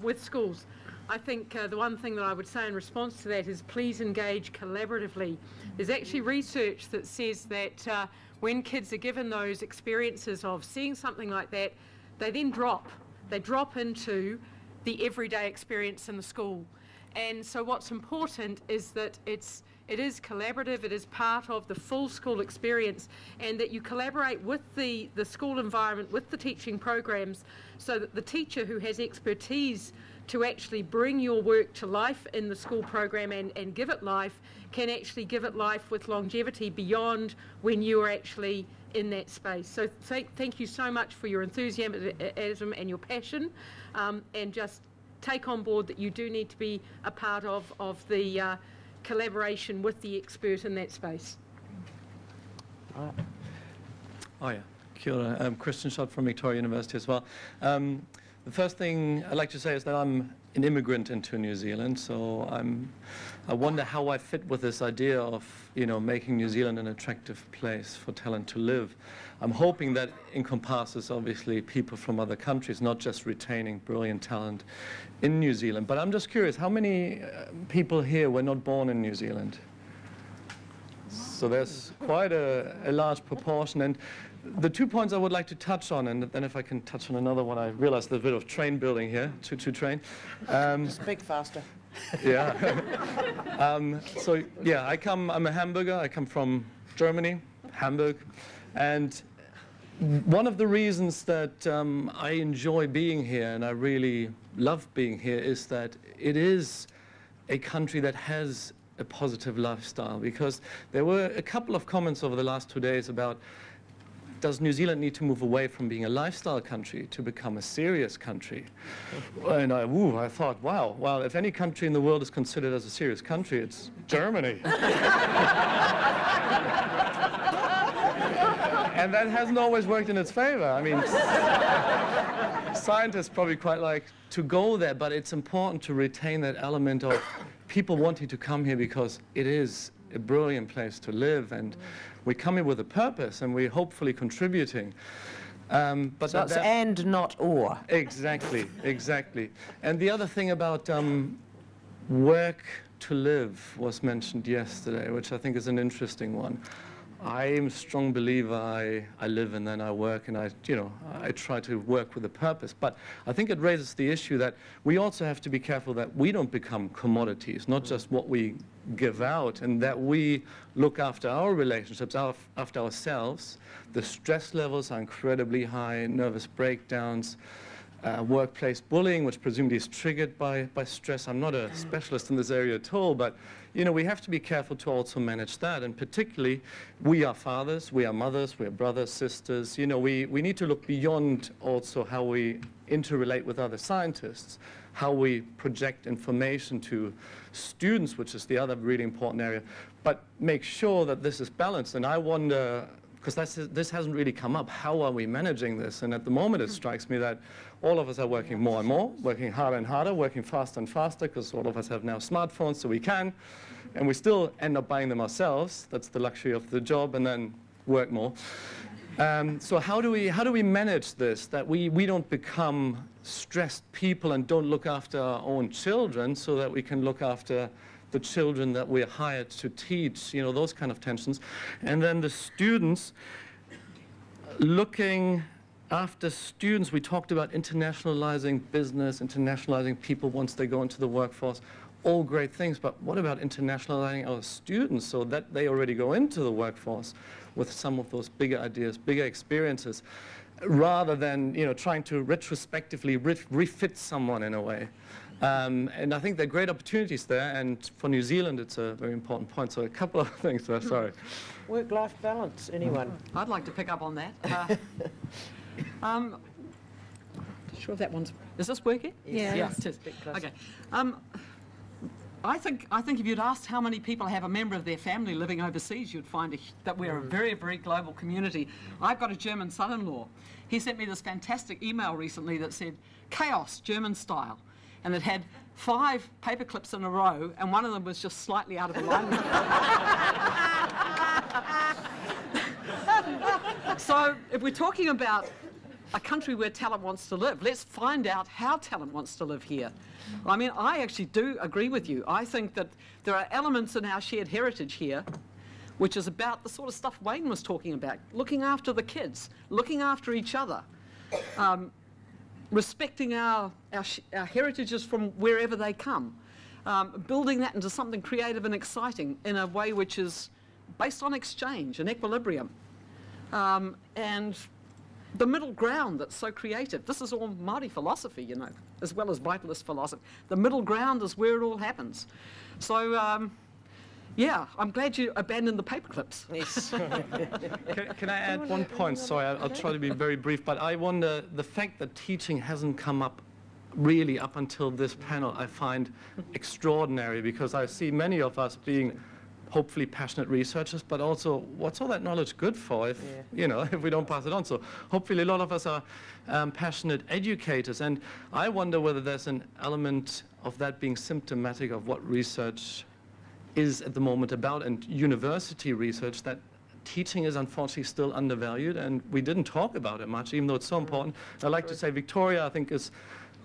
with schools. I think the one thing that I would say in response to that is please engage collaboratively. There's actually research that says that when kids are given those experiences of seeing something like that, they then drop into the everyday experience in the school. And so what's important is that it is collaborative, it is part of the full school experience, and that you collaborate with the school environment, with the teaching programs, so that the teacher who has expertise to actually bring your work to life in the school program and give it life, can actually give it life with longevity beyond when you're actually in that space. So thank you so much for your enthusiasm and your passion, and just take on board that you do need to be a part of the collaboration with the expert in that space. Right. Oh yeah, kia ora. Christian Schott from Victoria University as well. The first thing I'd like to say is that I'm an immigrant into New Zealand, so I wonder how I fit with this idea of, you know, making New Zealand an attractive place for talent to live. I'm hoping that encompasses obviously people from other countries, not just retaining brilliant talent in New Zealand. But I'm just curious, how many people here were not born in New Zealand? So there's quite a large proportion. And the 2 points I would like to touch on, and then if I can touch on another one, I realize there's a bit of train building here to train. Speak faster. Yeah. So yeah, I'm a Hamburger. I come from Germany, Hamburg, and one of the reasons that I enjoy being here and I really love being here is that it is a country that has a positive lifestyle, because there were a couple of comments over the last 2 days about, does New Zealand need to move away from being a lifestyle country to become a serious country? And I thought, wow, well, if any country in the world is considered as a serious country, it's Germany. And that hasn't always worked in its favor. I mean, scientists probably quite like to go there, but it's important to retain that element of people wanting to come here because it is a brilliant place to live, and we come here with a purpose, and we're hopefully contributing. But so it's and not or. Exactly, exactly. And the other thing about work to live was mentioned yesterday, which I think is an interesting one. I'm a strong believer. I live and then I work, and I try to work with a purpose. But I think it raises the issue that we also have to be careful that we don't become commodities, not just what we give out, and that we look after our relationships, after ourselves. The stress levels are incredibly high, nervous breakdowns, workplace bullying, which presumably is triggered by stress. I'm not a specialist in this area at all, but we have to be careful to also manage that. And particularly, we are fathers, we are mothers, we are brothers, sisters. We need to look beyond also how we interrelate with other scientists, how we project information to students, which is the other really important area, but make sure that this is balanced. And I wonder, because this hasn't really come up, how are we managing this? And at the moment, it strikes me that all of us are working more and more, working harder and harder, working faster and faster, because all of us have now smartphones, so we can, and we still end up buying them ourselves. That's the luxury of the job, and then work more. So how do we manage this, that we don't become stressed people and don't look after our own children, so that we can look after the children that we're hired to teach, those kind of tensions. And then the students, looking after students, we talked about internationalizing business, internationalizing people once they go into the workforce, all great things, but what about internationalizing our students so that they already go into the workforce with some of those bigger ideas, bigger experiences, rather than trying to retrospectively refit someone in a way. And I think there are great opportunities there, and for New Zealand it's a very important point. So a couple of things there, sorry. Work-life balance, anyone? I'd like to pick up on that. Not sure if that one's... Is this working? Yeah. Yeah, it is. Okay. I think if you'd asked how many people have a member of their family living overseas, you'd find that we're a very, very global community. I've got a German son-in-law. He sent me this fantastic email recently that said, chaos, German style. And it had 5 paper clips in a row, and one of them was just slightly out of alignment. So if we're talking about a country where talent wants to live, let's find out how talent wants to live here. I mean, I actually do agree with you. I think that there are elements in our shared heritage here which is about the sort of stuff Wayne was talking about, looking after the kids, looking after each other, respecting our heritages from wherever they come, building that into something creative and exciting in a way which is based on exchange and equilibrium. And the middle ground that's so creative. This is all Māori philosophy, as well as vitalist philosophy. The middle ground is where it all happens. So, yeah, I'm glad you abandoned the paper clips. Yes. Can I add one point? Sorry, I'll try to be very brief, but I wonder, the fact that teaching hasn't come up really up until this panel, I find extraordinary, because I see many of us being hopefully passionate researchers, but also what's all that knowledge good for if, you know, if we don't pass it on? So hopefully a lot of us are passionate educators, and I wonder whether there's an element of that being symptomatic of what research is at the moment about, and university research, that teaching is unfortunately still undervalued, and we didn't talk about it much, even though it's so important. I like to say Victoria, I think, is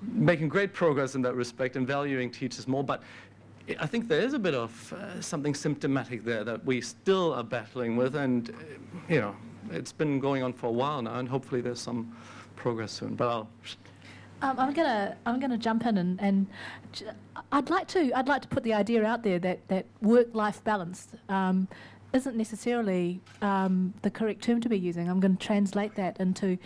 making great progress in that respect and valuing teachers more, but I think there is a bit of something symptomatic there that we still are battling with, and you know, it's been going on for a while now, and hopefully there's some progress soon. But I'm gonna jump in and I'd like to put the idea out there that work-life balance isn't necessarily the correct term to be using. I'm going to translate that into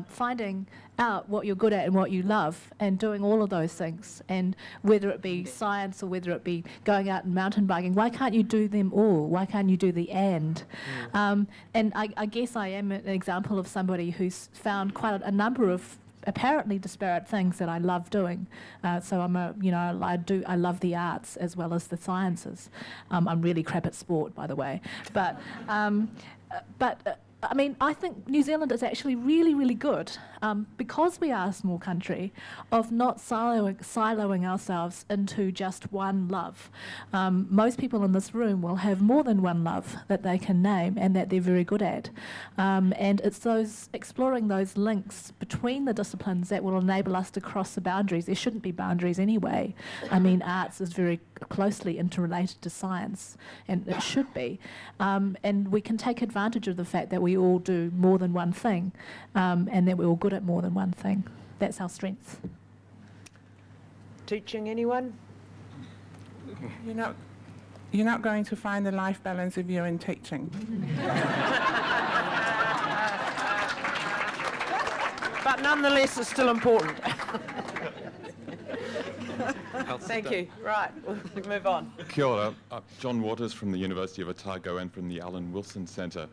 finding out what you're good at and what you love, and doing all of those things. And whether it be science or whether it be going out and mountain biking, why can't you do them all? Why can't you do the and? And I guess I am an example of somebody who's found quite a number of apparently disparate things that I love doing. So I love the arts as well as the sciences. I'm really crap at sport, by the way. But I mean, I think New Zealand is actually really, really good, because we are a small country, of not siloing ourselves into just one love. Most people in this room will have more than one love that they can name and that they're very good at. And it's exploring those links between the disciplines that will enable us to cross the boundaries. There shouldn't be boundaries anyway. I mean, arts is very closely interrelated to science, and it should be. And we can take advantage of the fact that we all do more than one thing, and that we're all good at more than one thing. That's our strength. Teaching, anyone? You're not going to find a life balance if you're in teaching. But nonetheless, it's still important. Thank you. Right, we'll move on. Kia ora. John Waters from the University of Otago and from the Alan Wilson Centre.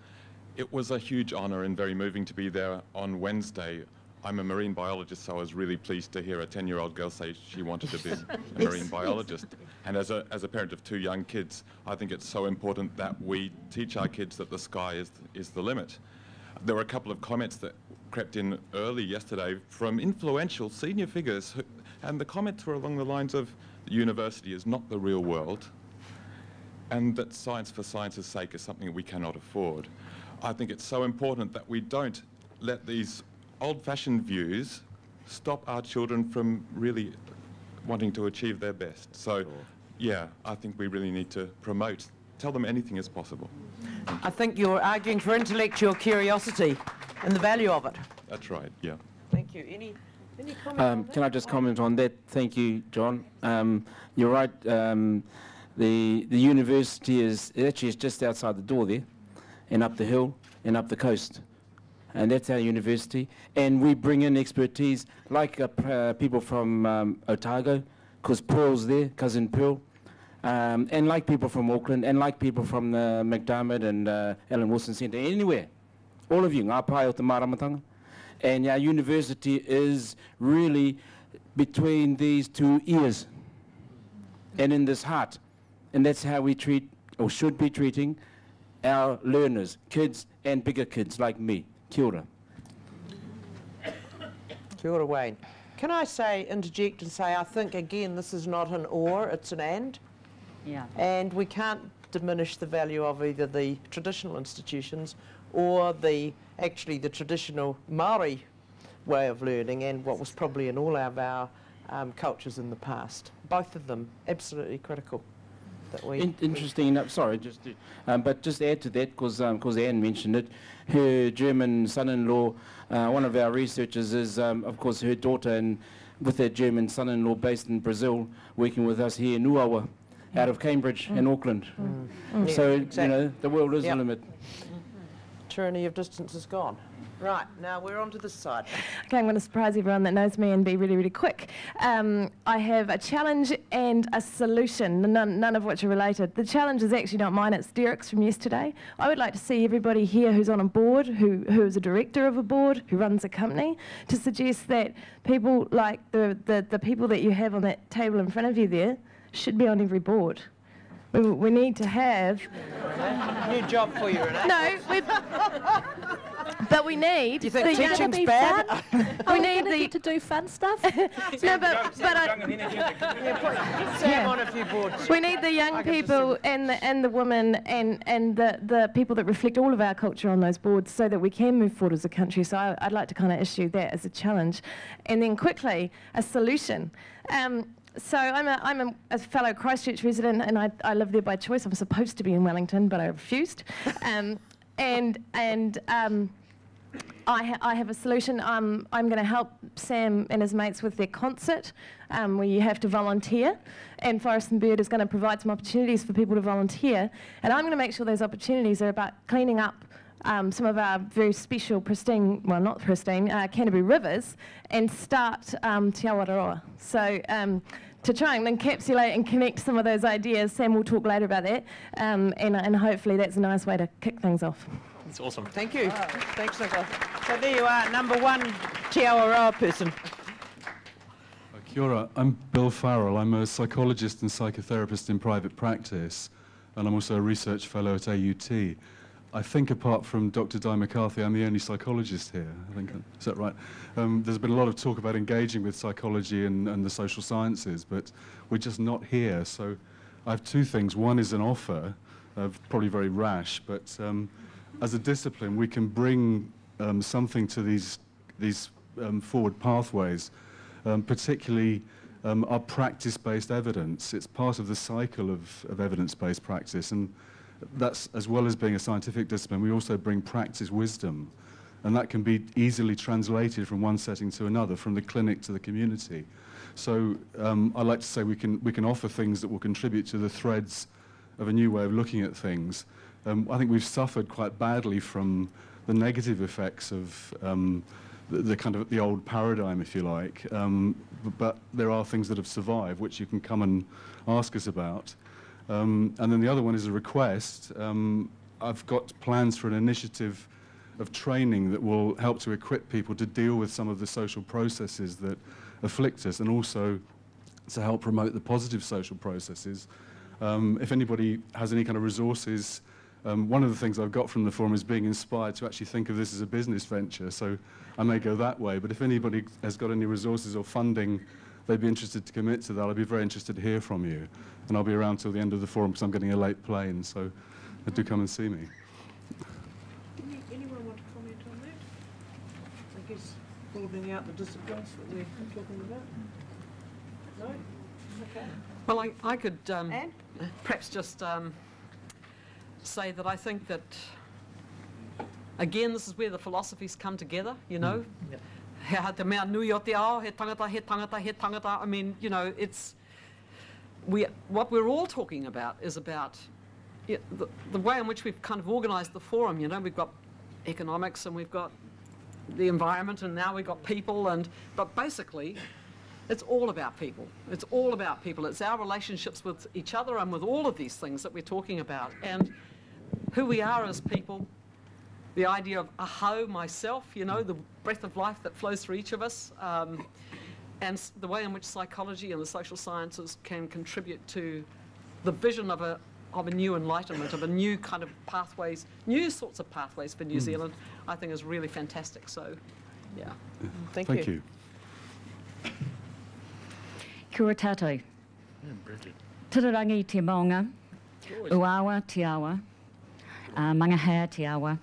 It was a huge honour and very moving to be there on Wednesday. I'm a marine biologist, so I was really pleased to hear a 10-year-old girl say she wanted to be a marine biologist. And as a parent of 2 young kids, I think it's so important that we teach our kids that the sky is the limit. There were a couple of comments that crept in early yesterday from influential senior figures, and the comments were along the lines of the university is not the real world, and that science for science's sake is something that we cannot afford. I think it's so important that we don't let these old-fashioned views stop our children from really wanting to achieve their best. So, yeah, I think we really need to tell them anything is possible. I think you're arguing for intellectual curiosity and the value of it. That's right, yeah. Thank you. Any comment on that? Can I just comment on that? Thank you, John. You're right. The university is just outside the door there, and up the hill and up the coast. And that's our university. And we bring in expertise like people from Otago, because Pearl's there, cousin Pearl, and like people from Auckland, and like people from the McDermott and Alan Wilson Centre, anywhere. All of you, ngā pai o te māramatanga. And our university is really between these two ears and in this heart. And that's how we treat, or should be treating, our learners, kids and bigger kids like me. Kia ora. Kia ora, Wayne. Can I interject and say, I think, again, this is not an or, it's an and. Yeah. And we can't diminish the value of either the traditional institutions or actually the traditional Maori way of learning and what was probably in all of our cultures in the past. Both of them absolutely critical. Interesting enough, sorry, but just add to that, because Anne mentioned it, her German son-in-law, one of our researchers is, of course, her daughter, and with her German son-in-law based in Brazil, working with us here in Uawa, out of Cambridge and Auckland. So, exactly. You know, the world is the limit. Tyranny of distance is gone. Right, now we're on to this side. Okay, I'm going to surprise everyone that knows me and be really, really quick. I have a challenge and a solution, none of which are related. The challenge is actually not mine, it's Derek's from yesterday. I would like to see everybody here who's on a board, who is a director of a board, who runs a company, to suggest that people like the people that you have on that table in front of you there should be on every board. We need to have... New job for you, Renee. No, but we need... Do you think teaching's bad? We need Get to do fun stuff. No, but Sam on a few boards. we need the young people and the women and the people that reflect all of our culture on those boards so that we can move forward as a country. So I'd like to kind of issue that as a challenge. And then quickly, a solution. So I'm a fellow Christchurch resident, and I live there by choice. I'm supposed to be in Wellington, but I refused. I have a solution. I'm going to help Sam and his mates with their concert, where you have to volunteer, and Forest and Bird is going to provide some opportunities for people to volunteer, and I'm going to make sure those opportunities are about cleaning up some of our very special, pristine, well not pristine, Canterbury rivers, and start Te Awaroa. So to try and encapsulate and connect some of those ideas, Sam will talk later about that, and hopefully that's a nice way to kick things off. That's awesome. Thank you. Thanks, Nicola. So there you are, number one Te Awaroa person. Kia ora. I'm Bill Farrell. I'm a psychologist and psychotherapist in private practice, and I'm also a research fellow at AUT. I think apart from Dr. Di McCarthy, I'm the only psychologist here. I think, is that right? There's been a lot of talk about engaging with psychology and the social sciences, but we're just not here. So I have two things. One is an offer, probably very rash, but as a discipline, we can bring something to these forward pathways, particularly our practice-based evidence. It's part of the cycle of evidence-based practice, and that's, as well as being a scientific discipline, we also bring practice wisdom, and that can be easily translated from one setting to another, from the clinic to the community. So I like to say we can offer things that will contribute to the threads of a new way of looking at things. I think we've suffered quite badly from the negative effects of the kind of the old paradigm, if you like, but there are things that have survived which you can come and ask us about. And then the other one is a request. I've got plans for an initiative of training that will help to equip people to deal with some of the social processes that afflict us, and also to help promote the positive social processes. If anybody has any kind of resources, one of the things I've got from the forum is being inspired to actually think of this as a business venture, so I may go that way. But if anybody has got any resources or funding they'd be interested to commit to that, I'd be very interested to hear from you. And I'll be around till the end of the forum because I'm getting a late plane, so do come and see me. Anyone want to comment on that? I guess broadening out the disciplines that we're talking about? No? Okay. Well, I could perhaps just say that I think that, again, this is where the philosophies come together, you know. Te mea nui o te ao, he tangata, he tangata, he tangata. I mean, you know, it's... what we're all talking about is about the way in which we've kind of organised the forum, you know. We've got economics and we've got the environment and now we've got people, but basically it's all about people. It's all about people. It's our relationships with each other and with all of these things that we're talking about, and who we are as people. The idea of aho, myself, you know, the breath of life that flows through each of us, and the way in which psychology and the social sciences can contribute to the vision of a new enlightenment, of a new kind of pathways, new sorts of pathways for New Zealand, I think is really fantastic. So, yeah. Thank you. Kia ora tātou. Tirarangi te maunga, uawa te awa, mangahea te awa,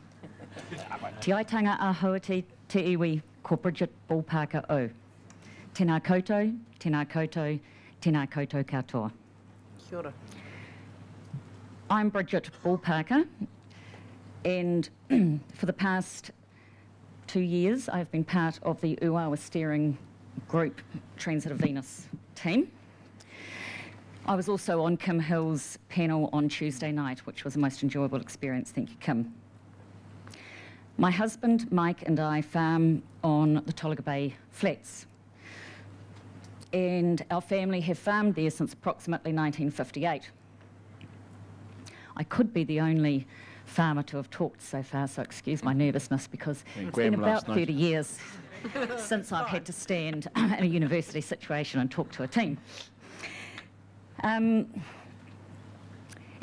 te Aitanga a Hauiti te iwi ko Bridget Bullparker o. Tēnā koutou, tēnā koutou, tēnā koutou katoa. Kia ora. I'm Bridget Bullparker, and for the past 2 years I've been part of the Uawa Steering Group Transit of Venus team. I was also on Kim Hill's panel on Tuesday night, which was a most enjoyable experience. Thank you, Kim. My husband, Mike, and I farm on the Tolaga Bay Flats. And our family have farmed there since approximately 1958. I could be the only farmer to have talked so far, so excuse my nervousness, because it's been about 30 years since I've had to stand in a university situation and talk to a team.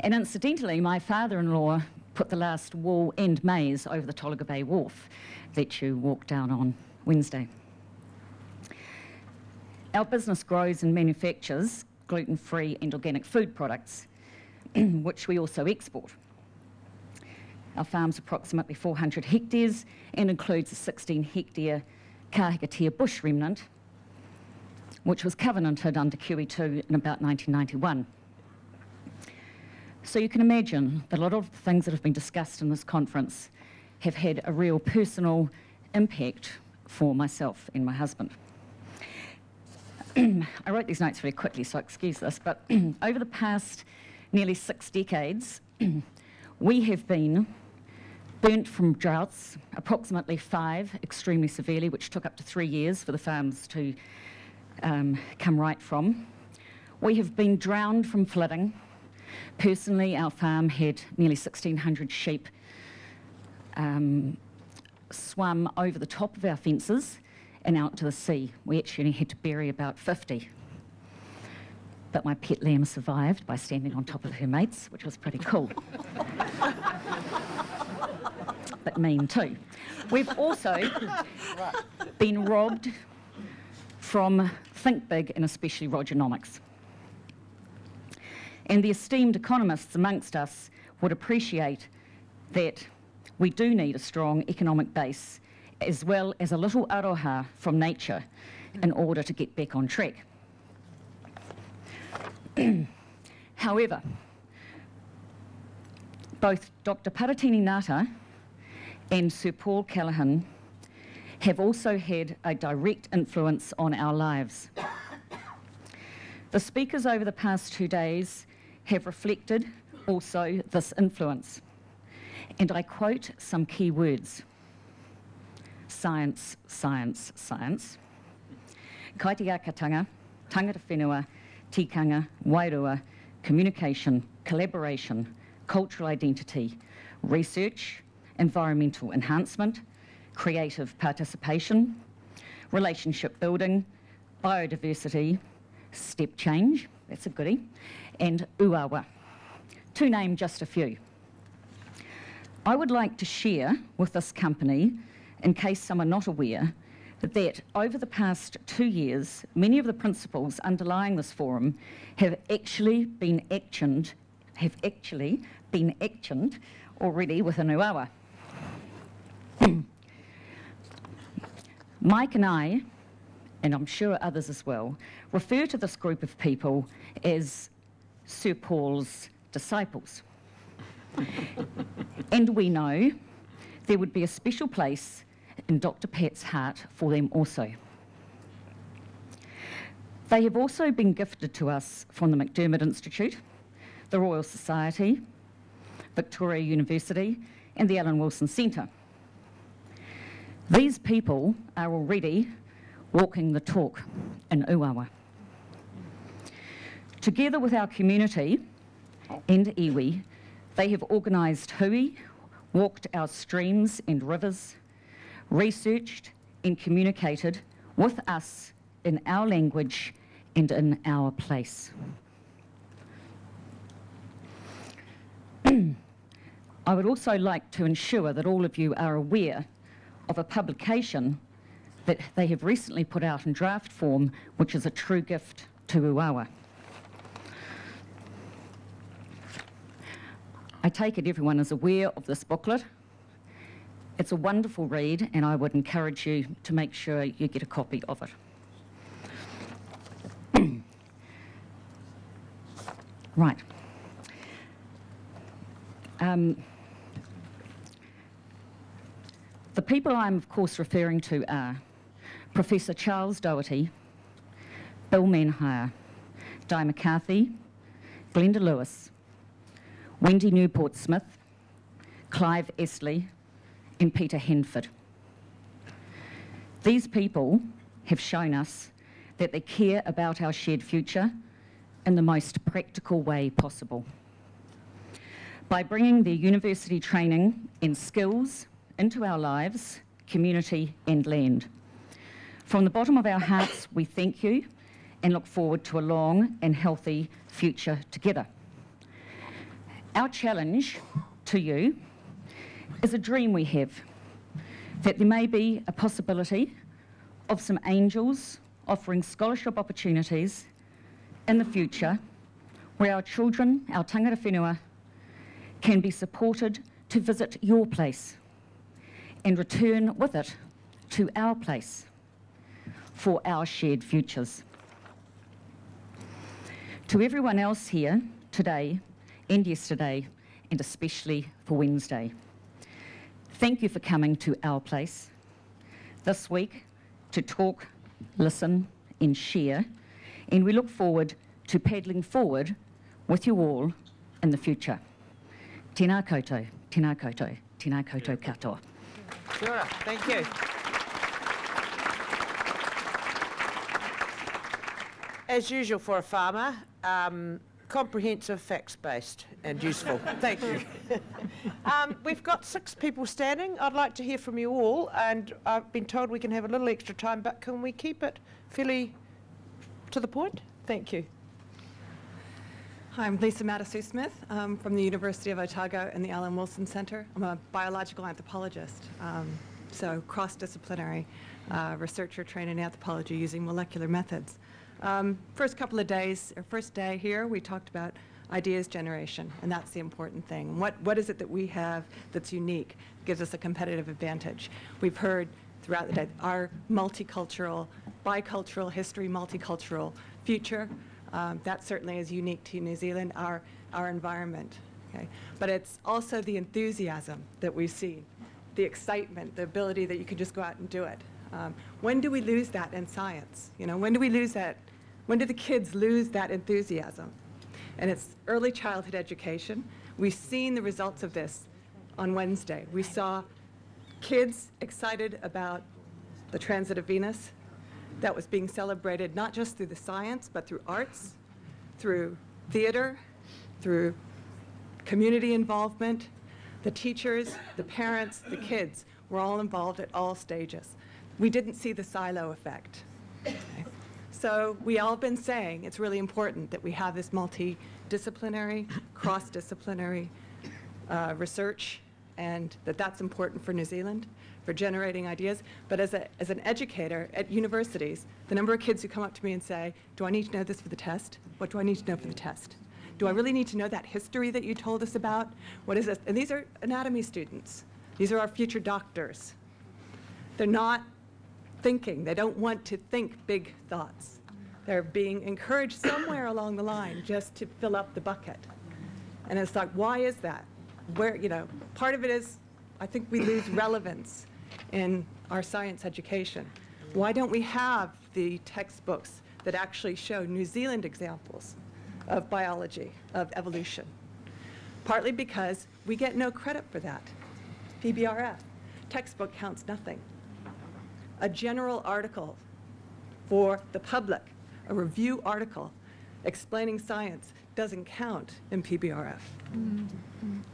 And incidentally, my father-in-law put the last wall and maze over the Tamaki Bay wharf that you walked down on Wednesday. Our business grows and manufactures gluten-free and organic food products, which we also export. Our farm's approximately 400 hectares and includes a 16-hectare kahikatea bush remnant, which was covenanted under QE2 in about 1991. So you can imagine that a lot of the things that have been discussed in this conference have had a real personal impact for myself and my husband. I wrote these notes very quickly, so excuse this, but over the past nearly 6 decades, we have been burnt from droughts, approximately 5 extremely severely, which took up to 3 years for the farms to come right from. We have been drowned from flooding. Personally, our farm had nearly 1,600 sheep swum over the top of our fences and out to the sea. We actually had to bury about 50. But my pet lamb survived by standing on top of her mates, which was pretty cool. But mean too. We've also been robbed from Think Big and especially Rogernomics. And the esteemed economists amongst us would appreciate that we do need a strong economic base as well as a little aroha from nature in order to get back on track. However, both Dr. Paediatrician Ngata and Sir Paul Callaghan have also had a direct influence on our lives. The speakers over the past 2 days have reflected also this influence. And I quote some key words. Science, science, science. Kaitiakatanga, tangata whenua, tikanga, wairua, communication, collaboration, cultural identity, research, environmental enhancement, creative participation, relationship building, biodiversity, step change, that's a goodie, and uawa, to name just a few. I would like to share with this company, in case some are not aware, that over the past 2 years, many of the principles underlying this forum have actually been actioned already within Uawa. Mike and I, and I'm sure others as well, refer to this group of people as Sir Paul's disciples. And we know there would be a special place in Dr. Pat's heart for them also. They have also been gifted to us from the McDermott Institute, the Royal Society, Victoria University, and the Alan Wilson Centre. These people are already walking the talk in Uawa. Together with our community and iwi, they have organised hui, walked our streams and rivers, researched and communicated with us in our language and in our place. I would also like to ensure that all of you are aware of a publication that they have recently put out in draft form, which is a true gift to Uawa. I take it everyone is aware of this booklet. It's a wonderful read, and I would encourage you to make sure you get a copy of it. Right. The people I'm, of course, referring to are Professor Charles Doherty, Bill Manhire, Di McCarthy, Glenda Lewis, Wendy Newport-Smith, Clive Estley, and Peter Henford. These people have shown us that they care about our shared future in the most practical way possible. By bringing their university training and skills into our lives, community and land. From the bottom of our hearts, we thank you and look forward to a long and healthy future together. Our challenge to you is a dream we have, that there may be a possibility of some angels offering scholarship opportunities in the future where our children, our tangata whenua, can be supported to visit your place and return with it to our place for our shared futures. To everyone else here today and yesterday, and especially for Wednesday, thank you for coming to our place this week to talk, listen and share, and we look forward to paddling forward with you all in the future. Tēnā koutou, tēnā koutou, tēnā koutou katoa. Sure, thank you. As usual for a farmer, comprehensive, facts-based and useful. Thank you. We've got 6 people standing. I'd like to hear from you all, and I've been told we can have a little extra time, but can we keep it fairly to the point? Thank you. Hi, I'm Lisa Mattisou-Smith from the University of Otago and the Alan Wilson Centre. I'm a biological anthropologist, so cross-disciplinary researcher trained in anthropology using molecular methods. First couple of days, or first day here, we talked about ideas generation, and that's the important thing. What is it that we have that's unique, gives us a competitive advantage? We've heard throughout the day our multicultural, bicultural history, multicultural future. That certainly is unique to New Zealand, our environment. Okay? But it's also the enthusiasm that we see, the excitement, the ability that you can just go out and do it. When do we lose that in science? You know, when do we lose that? When do the kids lose that enthusiasm? And it's early childhood education. We've seen the results of this on Wednesday. We saw kids excited about the transit of Venus. That was being celebrated not just through the science, but through arts, through theater, through community involvement. The teachers, the parents, the kids were all involved at all stages. We didn't see the silo effect. Okay. So we all have been saying it's really important that we have this multidisciplinary, cross-disciplinary research, and that's important for New Zealand, for generating ideas. But as an educator at universities, the number of kids who come up to me and say, do I need to know this for the test? What do I need to know for the test? Do I really need to know that history that you told us about? What is this? And these are anatomy students. These are our future doctors. They're not thinking. They don't want to think big thoughts. They're being encouraged somewhere along the line just to fill up the bucket. And it's like, why is that? Where, you know, part of it is, I think we lose relevance in our science education. Why don't we have the textbooks that actually show New Zealand examples of biology, of evolution? Partly because we get no credit for that. PBRF, textbook counts nothing. A general article for the public, a review article explaining science doesn't count in PBRF.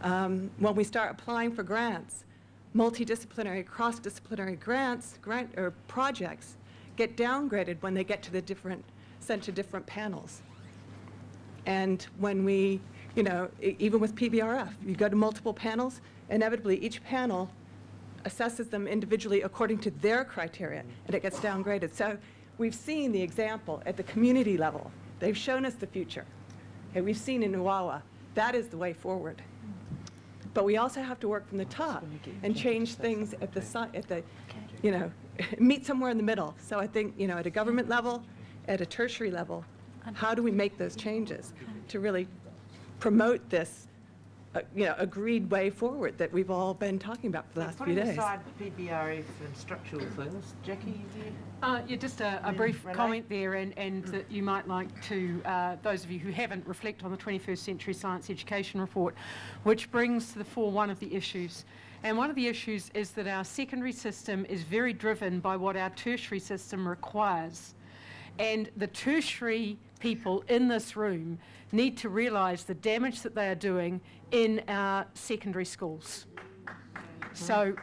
When we start applying for grants, multidisciplinary, cross-disciplinary grants, projects get downgraded when they get to sent to different panels. And when we, you know, even with PBRF, you go to multiple panels, inevitably each panel assesses them individually according to their criteria, and it gets downgraded. So we've seen the example at the community level. They've shown us the future. Okay, we've seen in Uawa, that is the way forward. But we also have to work from the top and change things at the you know, meet somewhere in the middle. So I think, you know, at a government level, at a tertiary level, how do we make those changes to really promote this you know, agreed way forward that we've all been talking about for the last few days? Putting aside PBRF and structural things, Jacquie, yeah, just a brief comment there, and that you might like to, those of you who haven't, reflect on the 21st Century Science Education Report, which brings to the fore one of the issues. And one of the issues is that our secondary system is very driven by what our tertiary system requires. And the tertiary people in this room need to realise the damage that they are doing in our secondary schools. So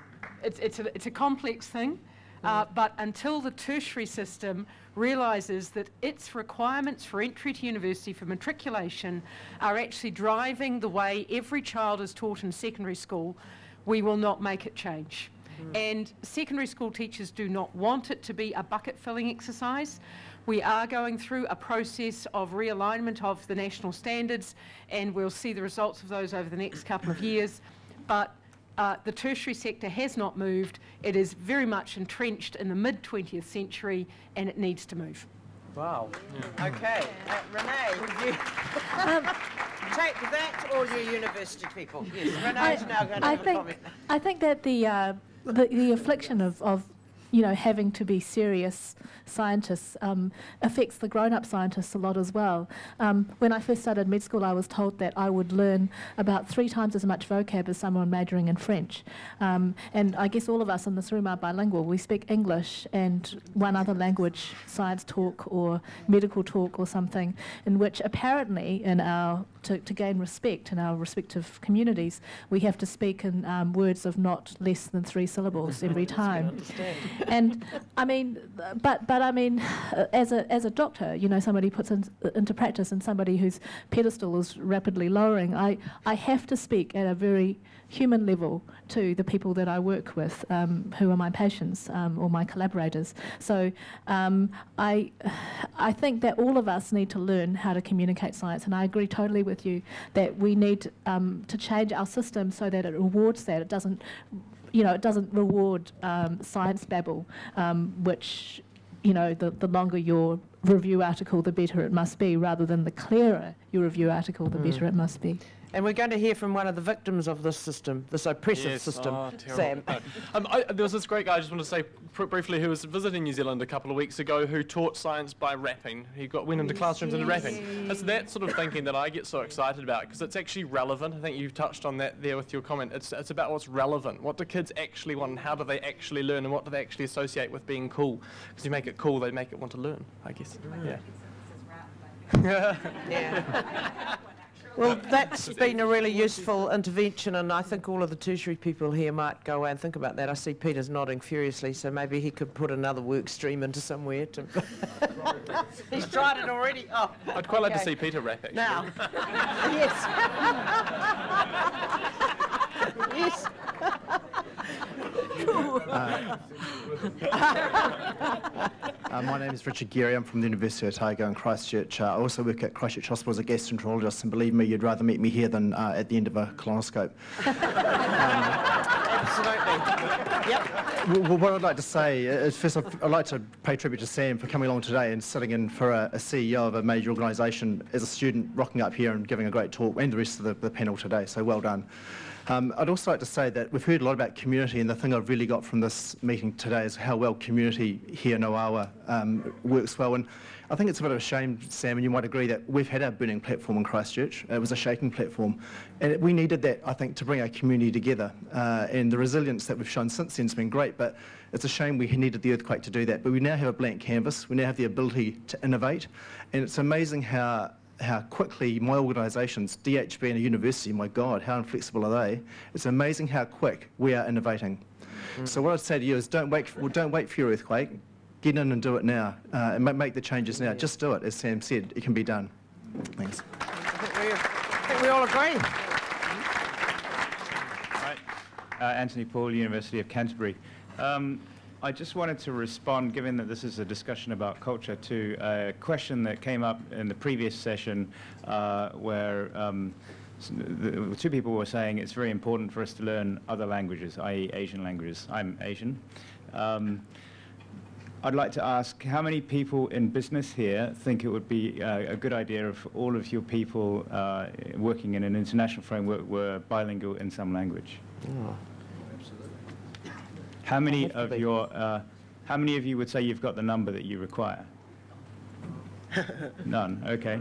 it's a complex thing. But until the tertiary system realises that its requirements for entry to university, for matriculation, are actually driving the way every child is taught in secondary school, we will not make it change. And secondary school teachers do not want it to be a bucket-filling exercise. We are going through a process of realignment of the national standards, and we'll see the results of those over the next couple of years. But the tertiary sector has not moved. It is very much entrenched in the mid-20th century, and it needs to move. Wow. Yeah. Okay. Renee, would you take that, all you university people? Yes, Renee's now going to have a comment. I think that the affliction of having to be serious scientists affects the grown-up scientists a lot as well. When I first started med school, I was told that I would learn about 3 times as much vocab as someone majoring in French. And I guess all of us in this room are bilingual. We speak English and one other language, science talk or medical talk or something, in which apparently in our to gain respect in our respective communities, we have to speak in words of not less than 3 syllables every time. And I mean, but I mean, as a doctor, somebody puts into practice and somebody whose pedestal is rapidly lowering, I have to speak at a very human level to the people that I work with, who are my patients or my collaborators. So I think that all of us need to learn how to communicate science, and I agree totally with you that we need to change our system so that it rewards that. It doesn't reward science babble, which, the longer your review article, the better it must be, rather than the clearer your review article, the better it must be. And we're going to hear from one of the victims of this system, this oppressive system, Sam. There was this great guy, I just want to say briefly, who was visiting New Zealand a couple of weeks ago, who taught science by rapping. He went into classrooms and rapping. It's that sort of thinking that I get so excited about, because it's actually relevant. I think you've touched on that there with your comment. It's about what's relevant. What do kids actually want, and how do they actually learn, and what do they actually associate with being cool? Because you make it cool, they make it want to learn, I guess. Yeah. Well, that's been a really useful intervention, and I think all of the tertiary people here might go away and think about that. I see Peter's nodding furiously, so maybe he could put another work stream into somewhere. He's tried it already. Oh, I'd quite like to see Peter rap, actually. Now, yes. Yes. My name is Richard Geary. I'm from the University of Otago in Christchurch. I also work at Christchurch Hospital as a gastroenterologist, and believe me, you'd rather meet me here than at the end of a colonoscope. Absolutely. Yep. Well, what I'd like to say is, first I'd like to pay tribute to Sam for coming along today and sitting in for a CEO of a major organisation as a student, rocking up here and giving a great talk, and the rest of the panel today, so well done. I'd also like to say that we've heard a lot about community, and the thing I've really got from this meeting today is how well community here in Oawa works well. And I think it's a bit of a shame, Sam, and you might agree, that we've had our burning platform in Christchurch. It was a shaking platform, and we needed that, I think, to bring our community together. And the resilience that we've shown since then has been great, but it's a shame we needed the earthquake to do that. But we now have a blank canvas. We now have the ability to innovate, and it's amazing how quickly my organisations, DHB and a university, my God, how inflexible are they? It's amazing how quick we are innovating. So what I'd say to you is don't wait for your earthquake. Get in and do it now, and make the changes now. Just do it, as Sam said. It can be done. Thanks. I think we all agree. Right. Anthony Paul, University of Canterbury. I just wanted to respond, given that this is a discussion about culture, to a question that came up in the previous session where the 2 people were saying it's very important for us to learn other languages, i.e. Asian languages. I'm Asian. I'd like to ask, how many people in business here think it would be a good idea if all of your people working in an international framework were bilingual in some language? Oh. How many of you would say you've got the number that you require? None. Okay.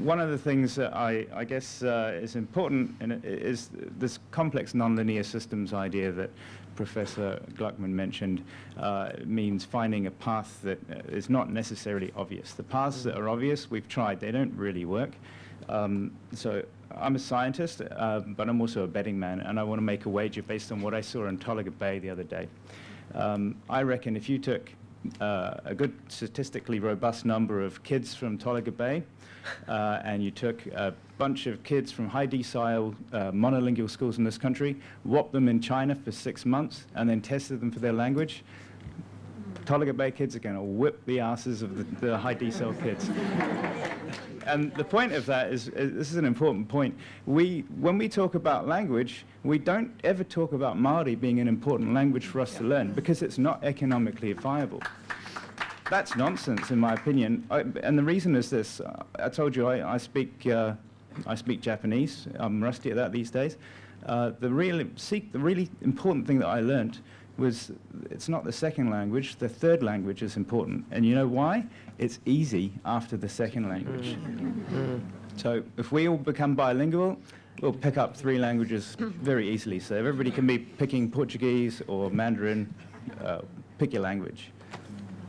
one of the things that I guess is important is this complex nonlinear systems idea that Professor Gluckman mentioned means finding a path that is not necessarily obvious. The paths that are obvious, we've tried, they don't really work. So I'm a scientist, but I'm also a betting man, and I want to make a wager based on what I saw in Tamaki Bay the other day. I reckon if you took a good statistically robust number of kids from Tamaki Bay and you took a bunch of kids from high decile monolingual schools in this country, whopped them in China for 6 months, and then tested them for their language, Tamaki Bay kids are going to whip the asses of the high decile kids. And the point of that is this is an important point. When we talk about language, we don't ever talk about Maori being an important language for us to learn because it's not economically viable. That's nonsense, in my opinion. And the reason is this. I told you I speak Japanese. I'm rusty at that these days. The really important thing that I learned was it's not the second language, the third language is important. And you know why? It's easy after the second language. So if we all become bilingual, we'll pick up 3 languages very easily. So everybody can be picking Portuguese or Mandarin, pick your language.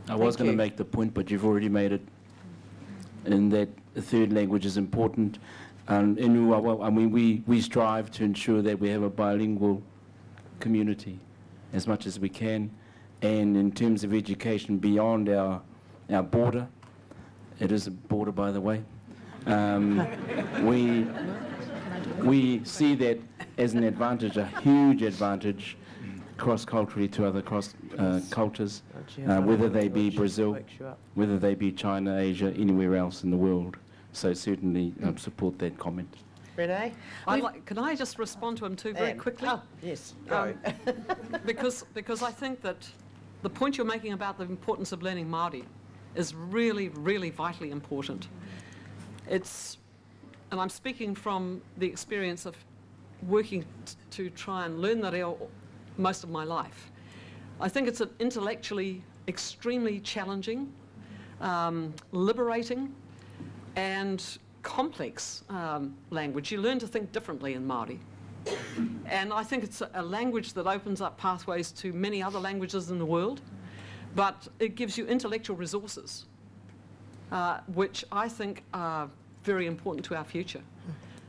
I was going to make the point, but you've already made it, in that the third language is important. And I mean, we strive to ensure that we have a bilingual community as much as we can, and in terms of education beyond our border, it is a border, by the way, we see that as an advantage, a huge advantage, cross-culturally to other cultures, whether they be Brazil, whether they be China, Asia, anywhere else in the world. So certainly support that comment. Renee? Can I just respond to him too very quickly? Oh, yes, go. Because I think that the point you're making about the importance of learning Māori is really, really vitally important. And I'm speaking from the experience of working to try and learn the reo most of my life. I think it's an intellectually extremely challenging, liberating, and complex language. You learn to think differently in Māori. And I think it's a language that opens up pathways to many other languages in the world, but it gives you intellectual resources, which I think are very important to our future.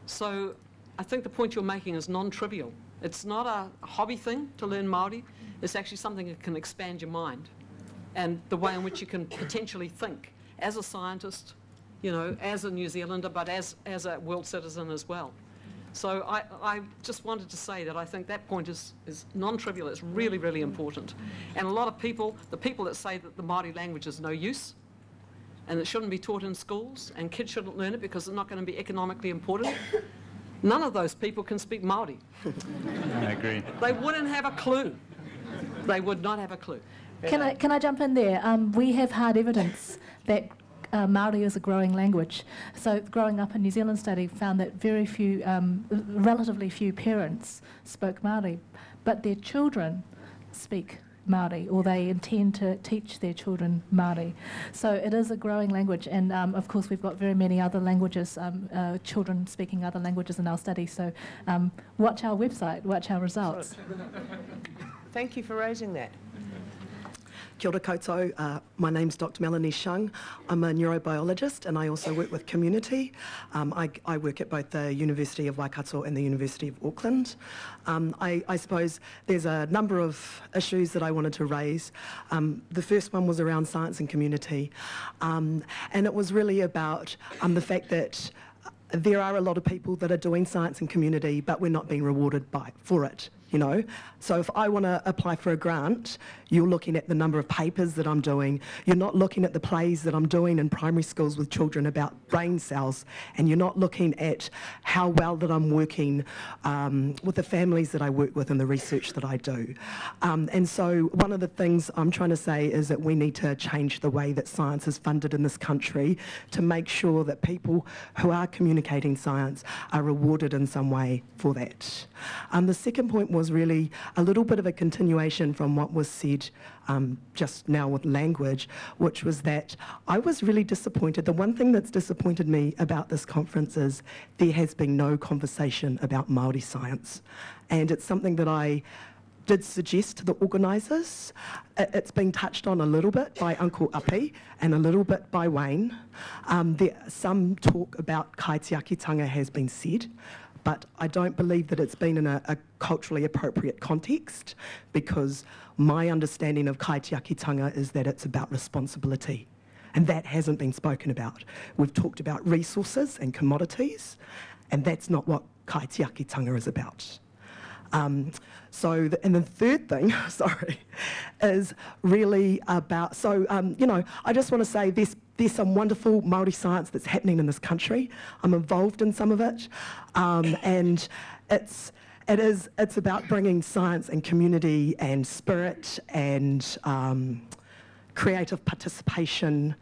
So I think the point you're making is non-trivial. It's not a hobby thing to learn Māori. It's actually something that can expand your mind and the way in which you can potentially think as a scientist, you know, as a New Zealander, but as a world citizen as well. So I just wanted to say that I think that point is non-trivial. It's really, really important. And a lot of people, the people that say that the Māori language is no use and it shouldn't be taught in schools and kids shouldn't learn it because it's not going to be economically important, none of those people can speak Māori. I agree. They wouldn't have a clue. They would not have a clue. Can I jump in there? We have hard evidence that Māori is a growing language. So growing up in New Zealand study found that very few, relatively few parents spoke Māori, but their children speak Māori, or they intend to teach their children Māori. So it is a growing language, and of course we've got very many other languages, children speaking other languages in our study. So watch our website, watch our results. Thank you for raising that. Kia ora koutou. My name's Dr. Melanie Shung. I'm a neurobiologist and I also work with community. I work at both the University of Waikato and the University of Auckland. I suppose there's a number of issues that I wanted to raise. The first one was around science and community. And it was really about the fact that there are a lot of people that are doing science and community, but we're not being rewarded for it. You know, so if I want to apply for a grant, you're looking at the number of papers that I'm doing. You're not looking at the plays that I'm doing in primary schools with children about brain cells, and you're not looking at how well that I'm working with the families that I work with and the research that I do. And so one of the things I'm trying to say is that we need to change the way that science is funded in this country to make sure that people who are communicating science are rewarded in some way for that. The second point was really a little bit of a continuation from what was said just now with language, which was that I was really disappointed. The one thing that's disappointed me about this conference is there has been no conversation about Māori science. And it's something that I did suggest to the organisers. It's been touched on a little bit by Uncle Api and a little bit by Wayne. Some talk about kaitiakitanga has been said, but I don't believe that it's been in a culturally appropriate context, because my understanding of kaitiakitanga is that it's about responsibility, and that hasn't been spoken about. We've talked about resources and commodities, and that's not what kaitiakitanga is about. And the third thing, sorry, is really about, I just want to say there's some wonderful Māori science that's happening in this country. I'm involved in some of it, and it's about bringing science and community and spirit and creative participation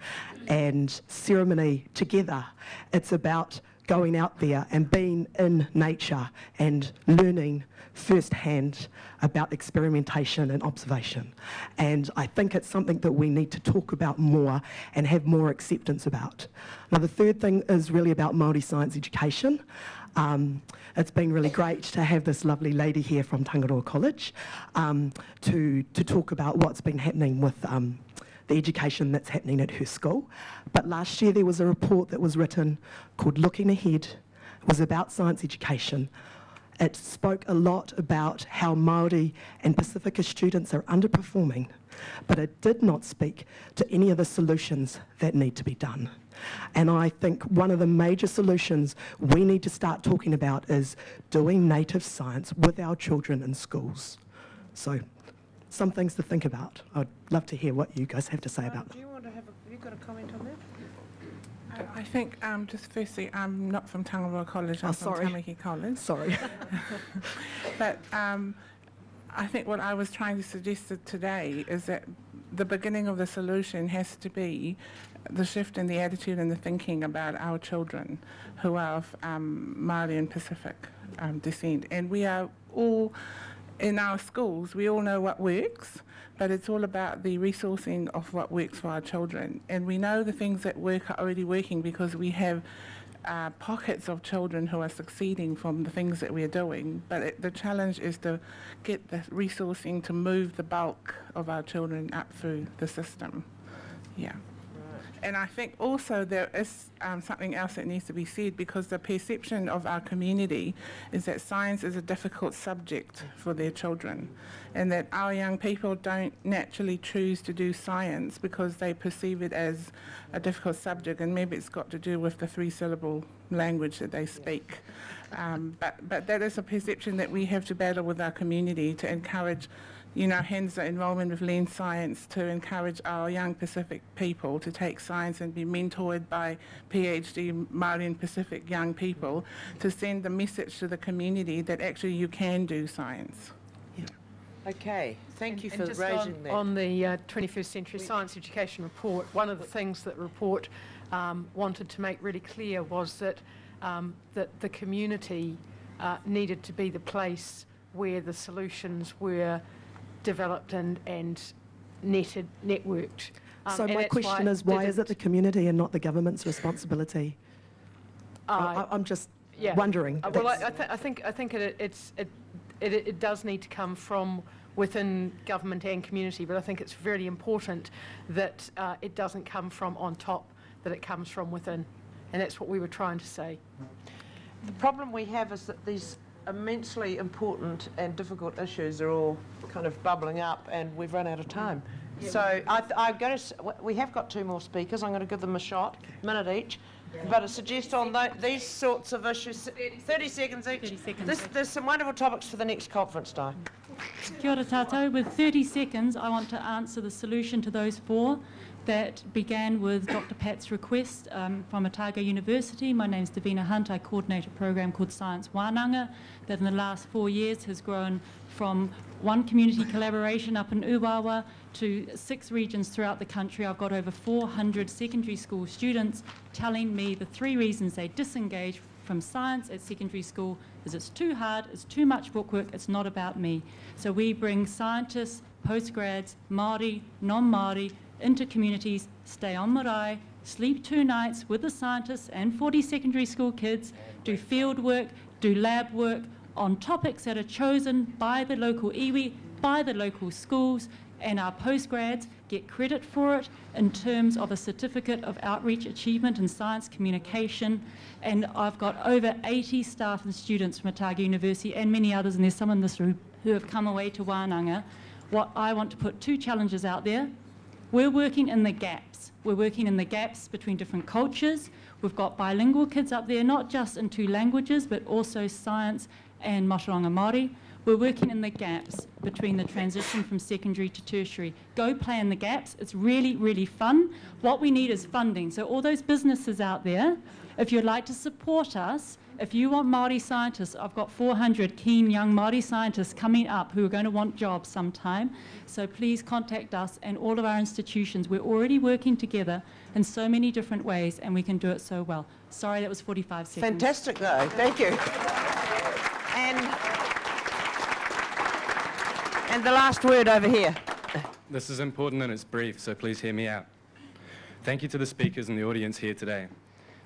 and ceremony together. It's about going out there and being in nature and learning firsthand about experimentation and observation. And I think it's something that we need to talk about more and have more acceptance about. Now, the third thing is really about Māori science education. It's been really great to have this lovely lady here from Tangaroa College to talk about what's been happening with the education that's happening at her school. But last year there was a report that was written called Looking Ahead. It was about science education. It spoke a lot about how Māori and Pacifica students are underperforming, but it did not speak to any of the solutions that need to be done. And I think one of the major solutions we need to start talking about is doing native science with our children in schools. So, some things to think about. I'd love to hear what you guys have to say about them. Do you want to have you got a comment on that? I think, just firstly, I'm not from Tangaroa College, I'm from Tamaki College. Sorry. But I think what I was trying to suggest today is that the beginning of the solution has to be the shift in the attitude and the thinking about our children who are of Māori and Pacific descent. And we are all, in our schools, we all know what works, but it's all about the resourcing of what works for our children. And we know the things that work are already working because we have pockets of children who are succeeding from the things that we're doing. But the challenge is to get the resourcing to move the bulk of our children up through the system. Yeah. And I think also there is something else that needs to be said, because the perception of our community is that science is a difficult subject for their children, and that our young people don't naturally choose to do science because they perceive it as a difficult subject, and maybe it's got to do with the three-syllable language that they speak. But that is a perception that we have to battle with our community to encourage, hence the enrolment of LENScience, to encourage our young Pacific people to take science and be mentored by PhD Māori and Pacific young people to send the message to the community that actually you can do science. Yeah. Okay, thank you for just raising that. On the 21st Century Science Education Report, one of the things that the report wanted to make really clear was that, that the community needed to be the place where the solutions were developed and networked. So my question is, why is it the community and not the government's responsibility? I'm just wondering. Well, I think it does need to come from within government and community, but I think it's very important that it doesn't come from on top, that it comes from within, and that's what we were trying to say. The problem we have is that these immensely important and difficult issues are all kind of bubbling up, and we've run out of time. Yeah. So I'm going to. We have got two more speakers. I'm going to give them a shot, minute each. Yeah. But I suggest on these sorts of issues, 30 seconds each. 30 seconds. There's some wonderful topics for the next conference day. Kia ora tātou. With 30 seconds, I want to answer the solution to those four. that began with Dr. Pat's request from Otago University. My name's Davina Hunt. I coordinate a program called Science Wānanga that in the last 4 years has grown from one community collaboration up in Uwawa to 6 regions throughout the country. I've got over 400 secondary school students telling me the 3 reasons they disengage from science at secondary school is it's too hard, it's too much bookwork, it's not about me. So we bring scientists, postgrads, Māori, non-Māori, into communities, stay on marae, sleep 2 nights with the scientists and 40 secondary school kids, do field work, do lab work on topics that are chosen by the local iwi, by the local schools, and our postgrads get credit for it in terms of a certificate of outreach achievement in science communication. And I've got over 80 staff and students from Otago University and many others, and there's some in this room who have come away to Wānanga. What I want to put 2 challenges out there. We're working in the gaps. We're working in the gaps between different cultures. We've got bilingual kids up there, not just in 2 languages, but also science and Matauranga Māori. We're working in the gaps between the transition from secondary to tertiary. Go play in the gaps. It's really, really fun. What we need is funding. So all those businesses out there, if you'd like to support us, if you want Māori scientists, I've got 400 keen young Māori scientists coming up who are going to want jobs sometime. So please contact us and all of our institutions. We're already working together in so many different ways, and we can do it so well. Sorry, that was 45 seconds. Fantastic, though. Thank you. And the last word over here. This is important and it's brief, so please hear me out. Thank you to the speakers and the audience here today.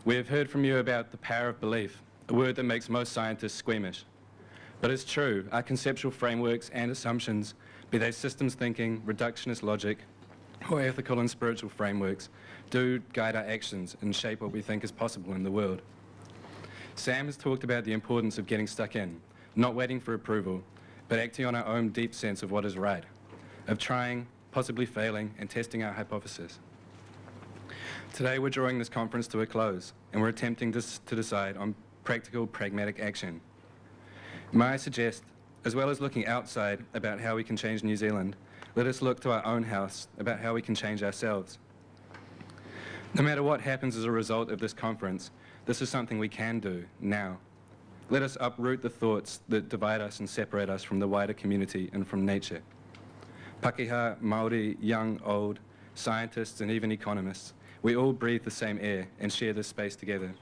We have heard from you about the power of belief, a word that makes most scientists squeamish. But it's true, our conceptual frameworks and assumptions, be they systems thinking, reductionist logic, or ethical and spiritual frameworks, do guide our actions and shape what we think is possible in the world. Sam has talked about the importance of getting stuck in, not waiting for approval, but acting on our own deep sense of what is right, of trying, possibly failing, and testing our hypothesis. Today we're drawing this conference to a close, and we're attempting to decide on practical, pragmatic action. May I suggest, as well as looking outside about how we can change New Zealand, let us look to our own house about how we can change ourselves. No matter what happens as a result of this conference, this is something we can do now. Let us uproot the thoughts that divide us and separate us from the wider community and from nature. Pakeha, Māori, young, old, scientists and even economists, we all breathe the same air and share this space together.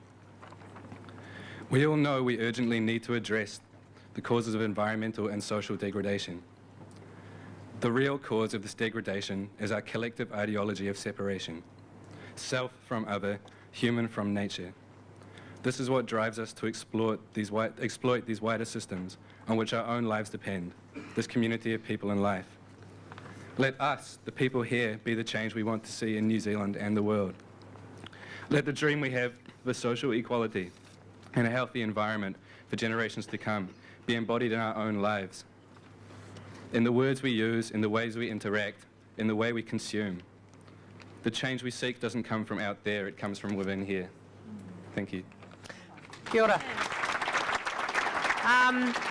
We all know we urgently need to address the causes of environmental and social degradation. The real cause of this degradation is our collective ideology of separation. Self from other, human from nature. This is what drives us to exploit these wider systems on which our own lives depend, this community of people and life. Let us, the people here, be the change we want to see in New Zealand and the world. Let the dream we have for social equality and a healthy environment for generations to come be embodied in our own lives, in the words we use, in the ways we interact, in the way we consume. The change we seek doesn't come from out there, it comes from within here. Thank you. Kia ora.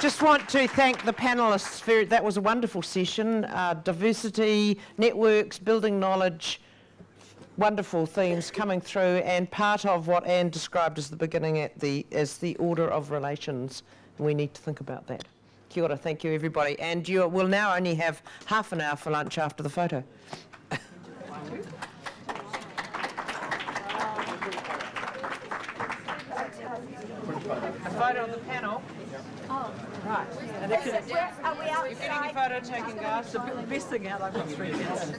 Just want to thank the panellists. That was a wonderful session. Diversity, networks, building knowledge, wonderful themes coming through, and part of what Anne described as the beginning as the order of relations. We need to think about that. Kia ora, thank you everybody. And you will now only have half an hour for lunch after the photo. A photo of the panel. Oh, right. And if you're getting a photo taken, guys, the best thing out, I've got 3 minutes. That's a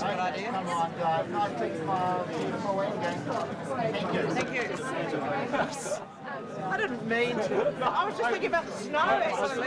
good idea. Come on, guys. Nice big smile. Beautiful weekend. Thank you. I didn't mean to. I was just thinking about the snow, actually.